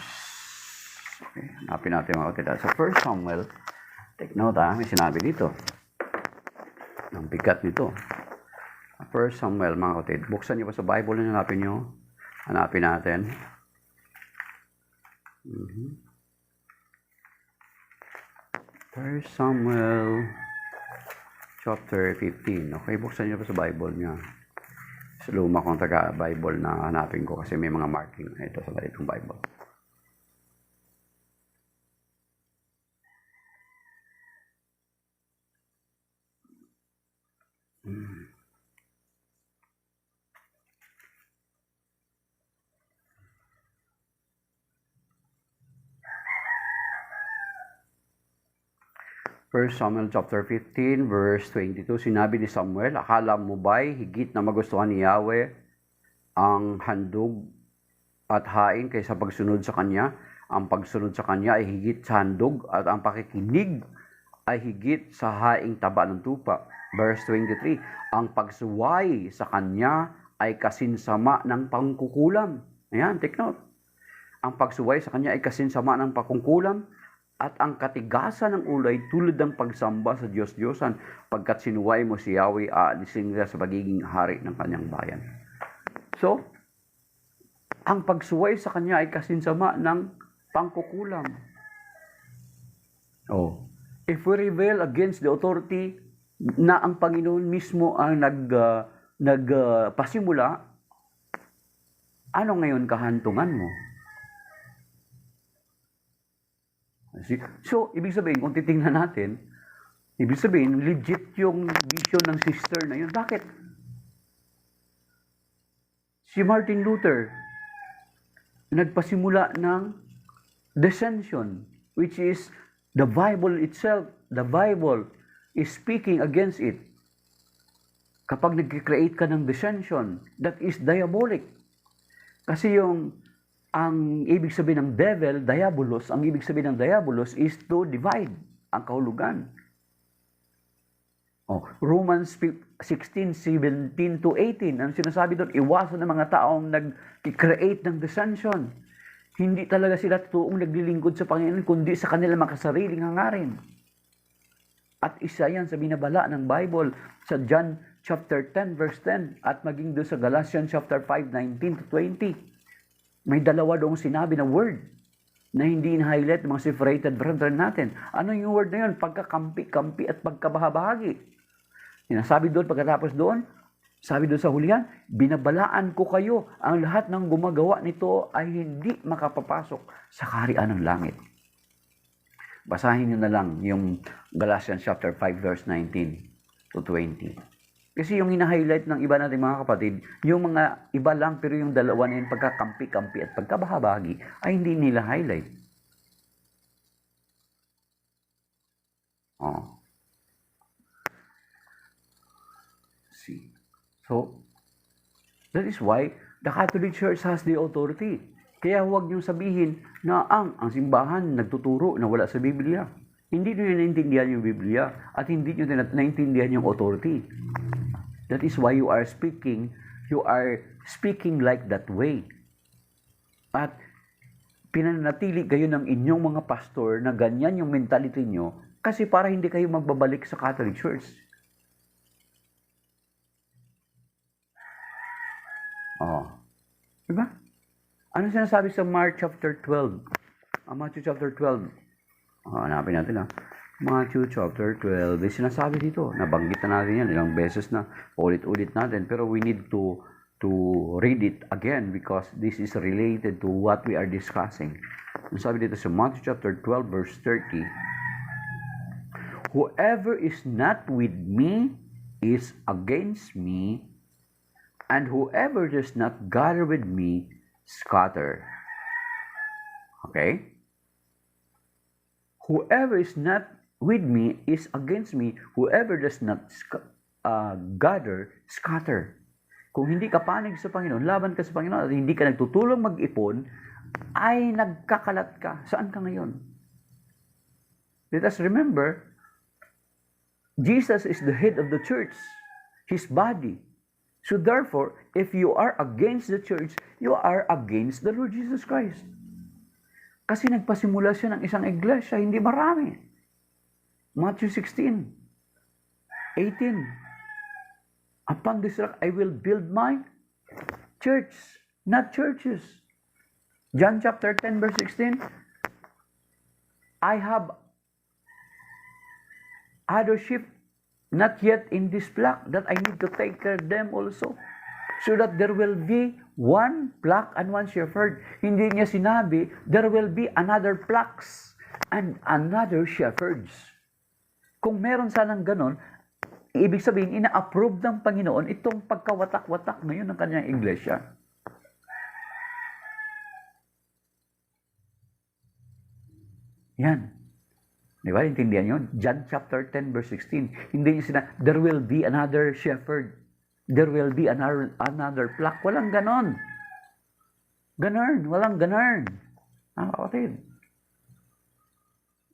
hanapin natin mga kapatid. Sa 1 Samuel, take note may sinabi dito. Ang bigat nito. 1 Samuel, mga kapatid. Buksan niyo pa sa Bible, hanapin niyo. Hanapin natin. First Samuel chapter 15. Okay, buksan niyo pa sa Bible niya. Sa luma kong taga-Bible na hanapin ko kasi may mga marking na ito sa itong Bible. First Samuel chapter 15 verse 22, sinabi ni Samuel, akala mo ba'y higit na magustuhan ni Yahweh ang handog at hain kaysa pagsunod sa Kanya? Ang pagsunod sa Kanya ay higit sa handog at ang pakikinig ay higit sa haing taba ng tupa. Verse 23, ang pagsuway sa Kanya ay kasinsama ng pangkukulam. Ayan, take note. Ang pagsuway sa Kanya ay kasinsama ng pangkukulam at ang katigasan ng ulo ay tulad ng pagsamba sa Diyos-Diyosan. Pagkat sinuway mo si Yahweh, aalisin niya sa pagiging hari ng kanyang bayan. So, ang pagsuway sa Kanya ay kasinsama ng pangkukulam. Oh, if we rebel against the authority na ang Panginoon mismo ang nagpasimula, ano ngayon kahantungan mo? So, ibig sabihin, kung titingnan natin, ibig sabihin, legit yung vision ng sister na yun. Bakit? Si Martin Luther, nagpasimula ng dissension, which is the Bible itself. The Bible is speaking against it. Kapag nag-create ka ng dissension, that is diabolic. Kasi ang ibig sabihin ng devil, diabolos, ang ibig sabihin ng diabolos is to divide ang kahulugan. Romans 16:17 to 18, ang sinasabi doon, iwasan ng mga taong nag-create ng dissension. Hindi talaga sila totoong naglilingkod sa Panginoon, kundi sa kanilang makasariling hangarin. At isa yan sa binabala ng Bible sa John chapter 10 verse 10 at maging doon sa Galatians chapter 5, 19 to 20. May dalawa doong sinabi na word na hindi in-highlight ng mga separated brethren natin. Ano yung word na yun? Pagkakampi-kampi at pagkabahabahagi. Sinasabi doon, pagkatapos doon, sabi doon sa hulihan, binabalaan ko kayo, ang lahat ng gumagawa nito ay hindi makapapasok sa kaharian ng langit. Basahin niyo na lang yung Galatians chapter 5 verse 19 to 20. Kasi yung hina-highlight ng iba nating mga kapatid, yung mga iba lang pero yung dalawa na yung pagkakampi-kampi at pagkabahabagi ay hindi nila highlight. See. So, that is why the Catholic Church has the authority. Kaya huwag niyong sabihin na ang simbahan nagtuturo na wala sa Biblia. Hindi niyo naintindihan yung Biblia at hindi niyo naintindihan yung authority. That is why you are speaking like that way. At pinanatili kayo ng inyong mga pastor na ganyan yung mentality nyo kasi para hindi kayo magbabalik sa Catholic Church. Diba? Ano sinasabi sa Mark chapter 12? Matthew chapter 12. Hanapin natin Matthew chapter 12, sinasabi dito, nabanggit na natin yan ilang beses na, ulit-ulit natin, pero we need to read it again because this is related to what we are discussing. Sabi dito sa Matthew chapter 12 verse 30, whoever is not with me is against me, and whoever does not gather with me scatter. Okay? Whoever is not with me is against me. Whoever does not gather, scatter. Kung hindi ka panig sa Panginoon, laban ka sa Panginoon, at hindi ka nagtutulong mag-ipon, ay nagkakalat ka. Saan ka ngayon? Let us remember, Jesus is the head of the church, His body. So therefore, if you are against the church, you are against the Lord Jesus Christ. Kasi nagpasimula siya ng isang iglesia, hindi marami. Matthew 16, 18. Upon this rock, I will build my church, not churches. John chapter 10, verse 16. I have other sheep not yet in this flock that I need to take care of them also. So that there will be one flock and one shepherd. Hindi niya sinabi, there will be another flocks and another shepherds. Kung meron sanang ganon, ibig sabihin, ina-approve ng Panginoon itong pagkawatak-watak ngayon ng kanyang iglesia. Yan. Di ba? Intindihan yun? John chapter 10 verse 16. Hindi niya sinabi, there will be another shepherd. There will be another flock. Walang ganon. Ganon. Walang ganon. Kapatid.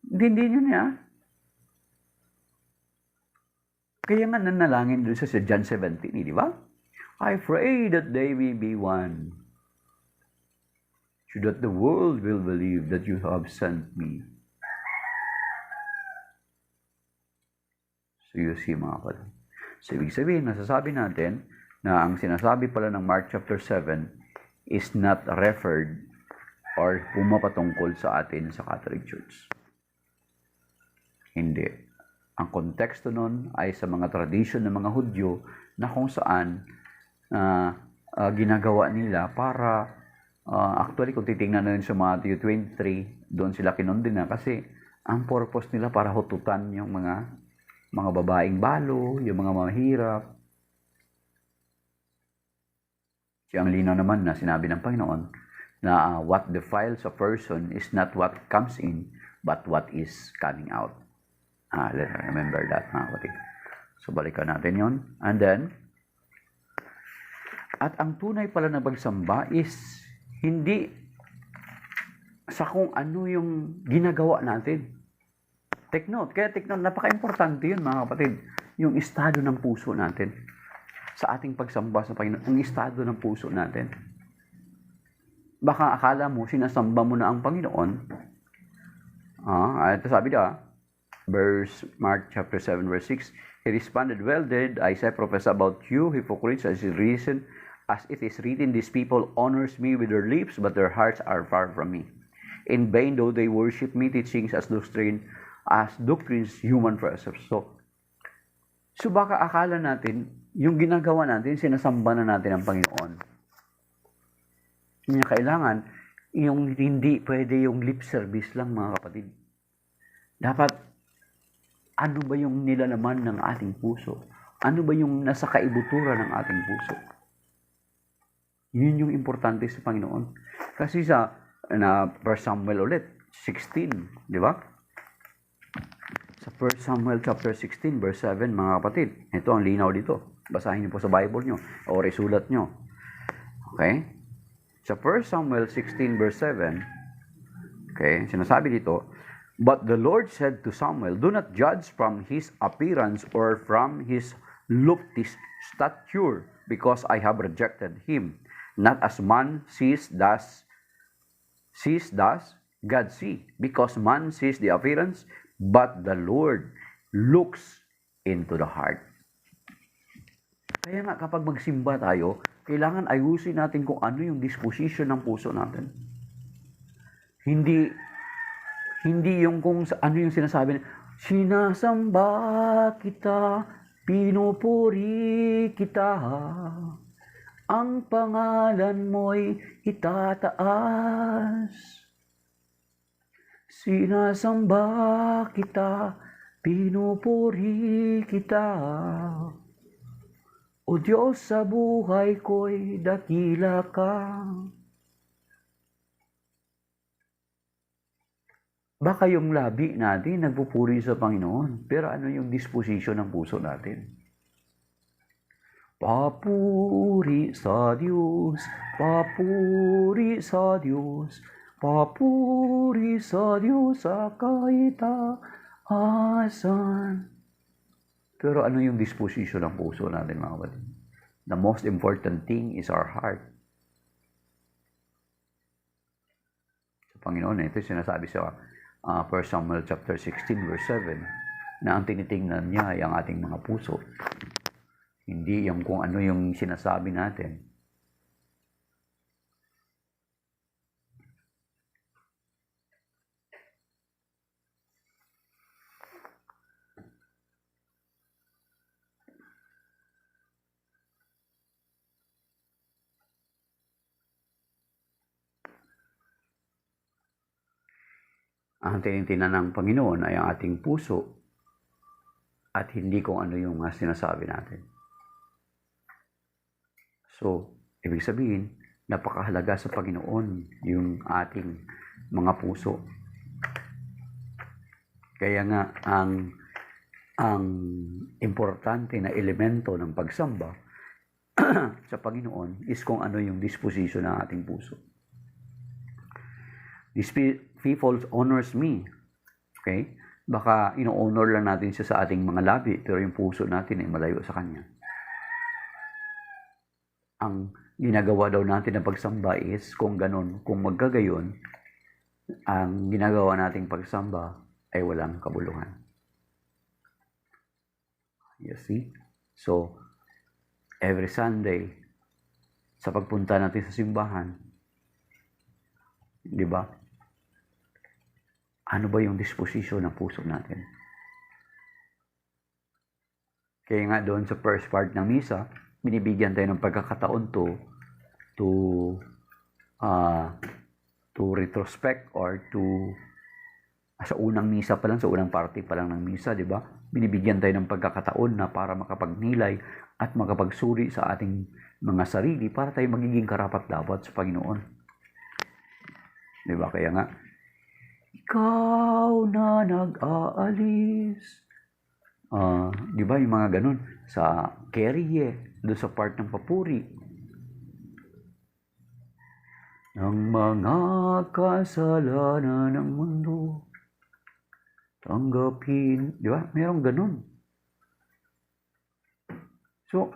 Hindi nyo niya. Kaya nga nanalangin doon sa John 17, di ba? I pray that they may be one, so that the world will believe that you have sent me. So you see, mga kapatid. So ibig sabihin, nasasabi natin na ang sinasabi pala ng Mark chapter 7 is not referred or pumapatungkol sa atin sa Catholic Church. Hindi. Ang konteksto nun ay sa mga tradisyon ng mga Hudyo na kung saan ginagawa nila para, actually kung titingnan natin sa Matthew 23, doon sila kinondena kasi ang purpose nila para hututan yung mga babaeng balo, yung mga mahirap. Siya ang linaw naman na sinabi ng Panginoon na what defiles a person is not what comes in, but what is coming out. Let's remember that, mga kapatid. So, balikan natin yon. And then, at ang tunay pala na pagsamba is hindi sa kung ano yung ginagawa natin. Take note. Kaya take note, napaka-importante yun, mga kapatid. Yung estado ng puso natin. Sa ating pagsamba sa Panginoon, ang estado ng puso natin. Baka akala mo, sinasamba mo na ang Panginoon. Ito sabi da, Mark chapter 7, verse 6, He responded, well did Isaiah prophesy about you, hypocrites, as it is written, these people honors me with their lips, but their hearts are far from me. In vain though they worship me, teachings as doctrines human philosophers. So baka akala natin, yung ginagawa natin, sinasamba na natin ang Panginoon. Kanya kailangan, yung hindi pwede yung lip service lang, mga kapatid. Dapat, ano ba yung nilalaman ng ating puso? Ano ba yung nasa kaibutura ng ating puso? Yun yung importante sa Panginoon. Kasi sa 1 Samuel ulit, 16, di ba? Sa 1 Samuel chapter 16, verse 7, mga kapatid. Ito ang linaw dito. Basahin niyo po sa Bible niyo o isulat niyo. Okay? Sa 1 Samuel 16, verse 7, okay, sinasabi dito, but the Lord said to Samuel, do not judge from his appearance or from his lofty stature, because I have rejected him. Not as man sees does God see, because man sees the appearance, but the Lord looks into the heart. Kaya nga kapag magsimba tayo, kailangan ayusin natin kung ano yung disposition ng puso natin. Hindi yung kung ano yung sinasabi, sinasamba kita, pinupuri kita, ang pangalan mo'y itataas. Sinasamba kita, pinupuri kita. O Diyos, sa buhay ko'y dakila ka. Baka yung labi natin nagpupuri sa Panginoon, pero ano yung disposition ng puso natin? Papuri sa Diyos, papuri sa Diyos, papuri sa Diyos sa kaitaasan. Pero ano yung disposition ng puso natin, mga kapatid? The most important thing is our heart. Sa Panginoon, ito sinasabi sa 1 Samuel chapter 16, verse 7, na ang tinitingnan niya ay ang ating mga puso. Hindi yung kung ano yung sinasabi natin. Ang tinitingnan ng Panginoon ay ang ating puso at hindi kung ano yung mga sinasabi natin. So, ibig sabihin, napakahalaga sa Panginoon yung ating mga puso. Kaya nga, ang importante na elemento ng pagsamba sa Panginoon is kung ano yung disposition ng ating puso. These people honors me. Okay? Baka ino-honor lang natin siya sa ating mga labi, pero yung puso natin ay malayo sa Kanya. Ang ginagawa daw natin na pagsamba is kung ganun, kung magkagayon, ang ginagawa nating pagsamba ay walang kabuluhan. You see? So, every Sunday, sa pagpunta natin sa simbahan, di ba? Ano ba yung disposisyon ng puso natin? Kaya nga doon sa first part ng misa, binibigyan tayo ng pagkakataon to retrospect or sa unang misa pa lang, sa unang parte pa lang ng misa, di ba? Binibigyan tayo ng pagkakataon na para makapagnilay at makapagsuri sa ating mga sarili para tayo magiging karapat-dapat sa Panginoon. Di ba? Kaya nga, ikaw na nag-aalis. Di ba yung mga ganun? Sa Kyrie, doon sa part ng papuri. Ng mga kasalanan ng mundo, tanggapin. Di ba? Merong ganun. So,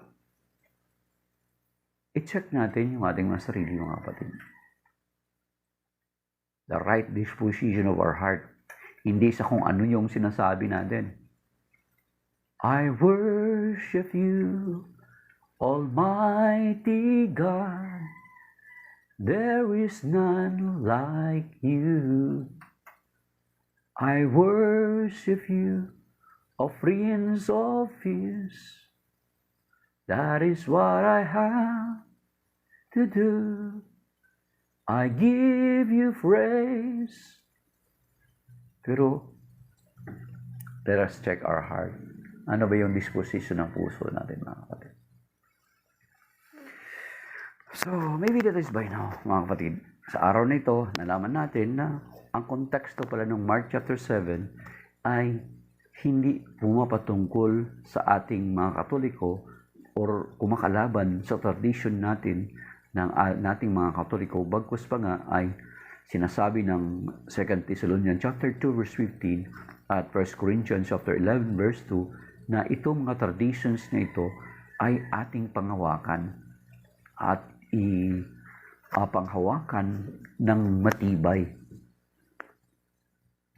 i-check natin yung ating mga sarili, mga kapatid. The right disposition of our heart. Hindi sa kung ano yung sinasabi natin. I worship you, Almighty God. There is none like you. I worship you, O Prince of Peace. That is what I have to do. I give you praise. Pero, let us check our heart. Ano ba yung disposition ng puso natin, mga kapatid? So, maybe that is by now, mga kapatid. Sa araw na ito, nalaman natin na ang konteksto pala ng Mark chapter 7 ay hindi pumapatungkol sa ating mga Katoliko or kumakalaban sa tradition natin ng nating mga Katoliko, bagkus pa nga ay sinasabi ng 2 Thessalonians chapter 2 verse 15 at 1 Corinthians chapter 11 verse 2 na itong mga traditions na ito ay ating panghawakan at panghawakan ng matibay.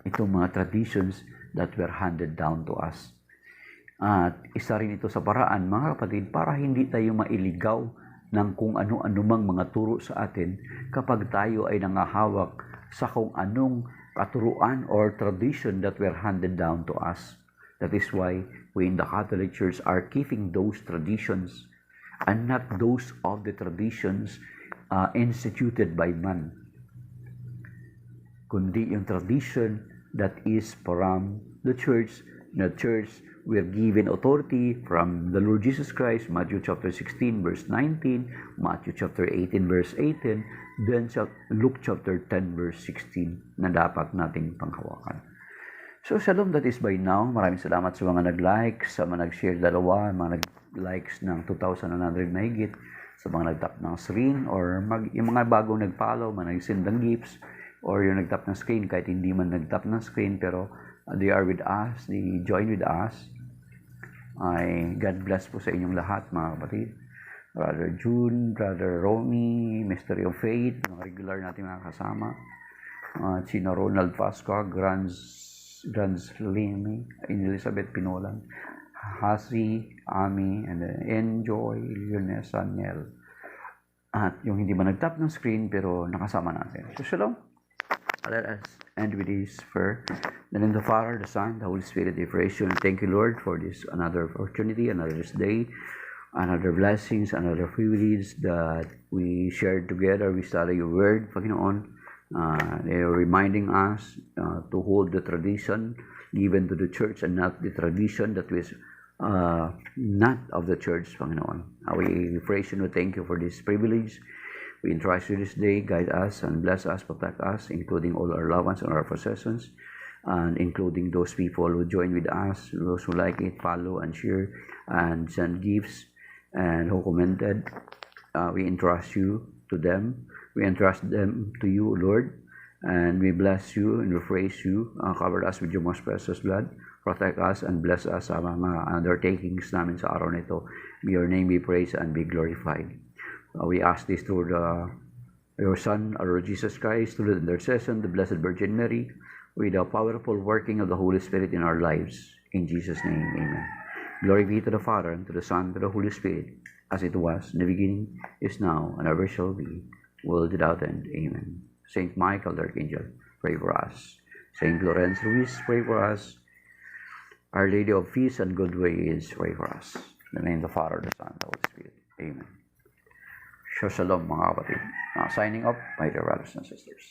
Itong mga traditions that were handed down to us. At isa rin ito sa paraan, mga kapatid, para hindi tayo mailigaw ng kung ano-ano mang mga turo sa atin kapag tayo ay nangahawak sa kung anong katuruan or tradition that were handed down to us. That is why we in the Catholic Church are keeping those traditions and not those of the traditions instituted by man, kundi yung tradition that is from the Church. The Church, we are given authority from the Lord Jesus Christ, Matthew chapter 16 verse 19, Matthew chapter 18 verse 18, then Luke chapter 10 verse 16 na dapat nating panghawakan. So, shalom, that is by now. Maraming salamat sa mga nag-like, sa mga nag-share dalawa, mga nag-likes ng 2,100 mahigit, sa mga nag-tap ng screen, or yung mga bagong nag-follow, mga nag-send ng gifts, or yung nag-tap ng screen, kahit hindi man nag-tap ng screen, pero they are with us, they join with us. Ay, God bless po sa inyong lahat, mga kapatid. Brother June, Brother Romy, Mystery of Faith, mga regular natin mga kasama. Sina Ronald Pasqua, Grans Limi, Elizabeth Pinolan, Hasi, Ami, and then Enjoy, Leones, Nel. At yung hindi man nag-tap ng screen pero nakasama natin. So, shalom. Let us end with this prayer. In the name of the Father, the Son, the Holy Spirit, we praise you and thank you, Lord, for this another opportunity, another day, another blessings, another privilege that we shared together. We study your word, Panginoon. They are reminding us to hold the tradition given to the church and not the tradition that was not of the church, Panginoon. We praise you and thank you for this privilege. We entrust you this day, guide us and bless us, protect us, including all our loved ones and our possessions, and including those people who join with us, those who like it, follow and share, and send gifts, and who commented. We entrust you to them. We entrust them to you, Lord, and we bless you and we praise you. Cover us with your most precious blood. Protect us and bless us sa mga undertakings namin sa araw nito. May your name be praised and be glorified. We ask this through your Son, our Lord Jesus Christ, through the intercession, the Blessed Virgin Mary, with the powerful working of the Holy Spirit in our lives. In Jesus' name, amen. Glory be to the Father, and to the Son, and to the Holy Spirit, as it was in the beginning, is now, and ever shall be, world without end. Amen. Saint Michael, the Archangel, pray for us. Saint Lawrence Ruiz, pray for us. Our Lady of Peace and Good Ways, pray for us. In the name of the Father, the Son, and the Holy Spirit. Amen. Shalom mga kapatid. Signing up, my dear brothers and sisters.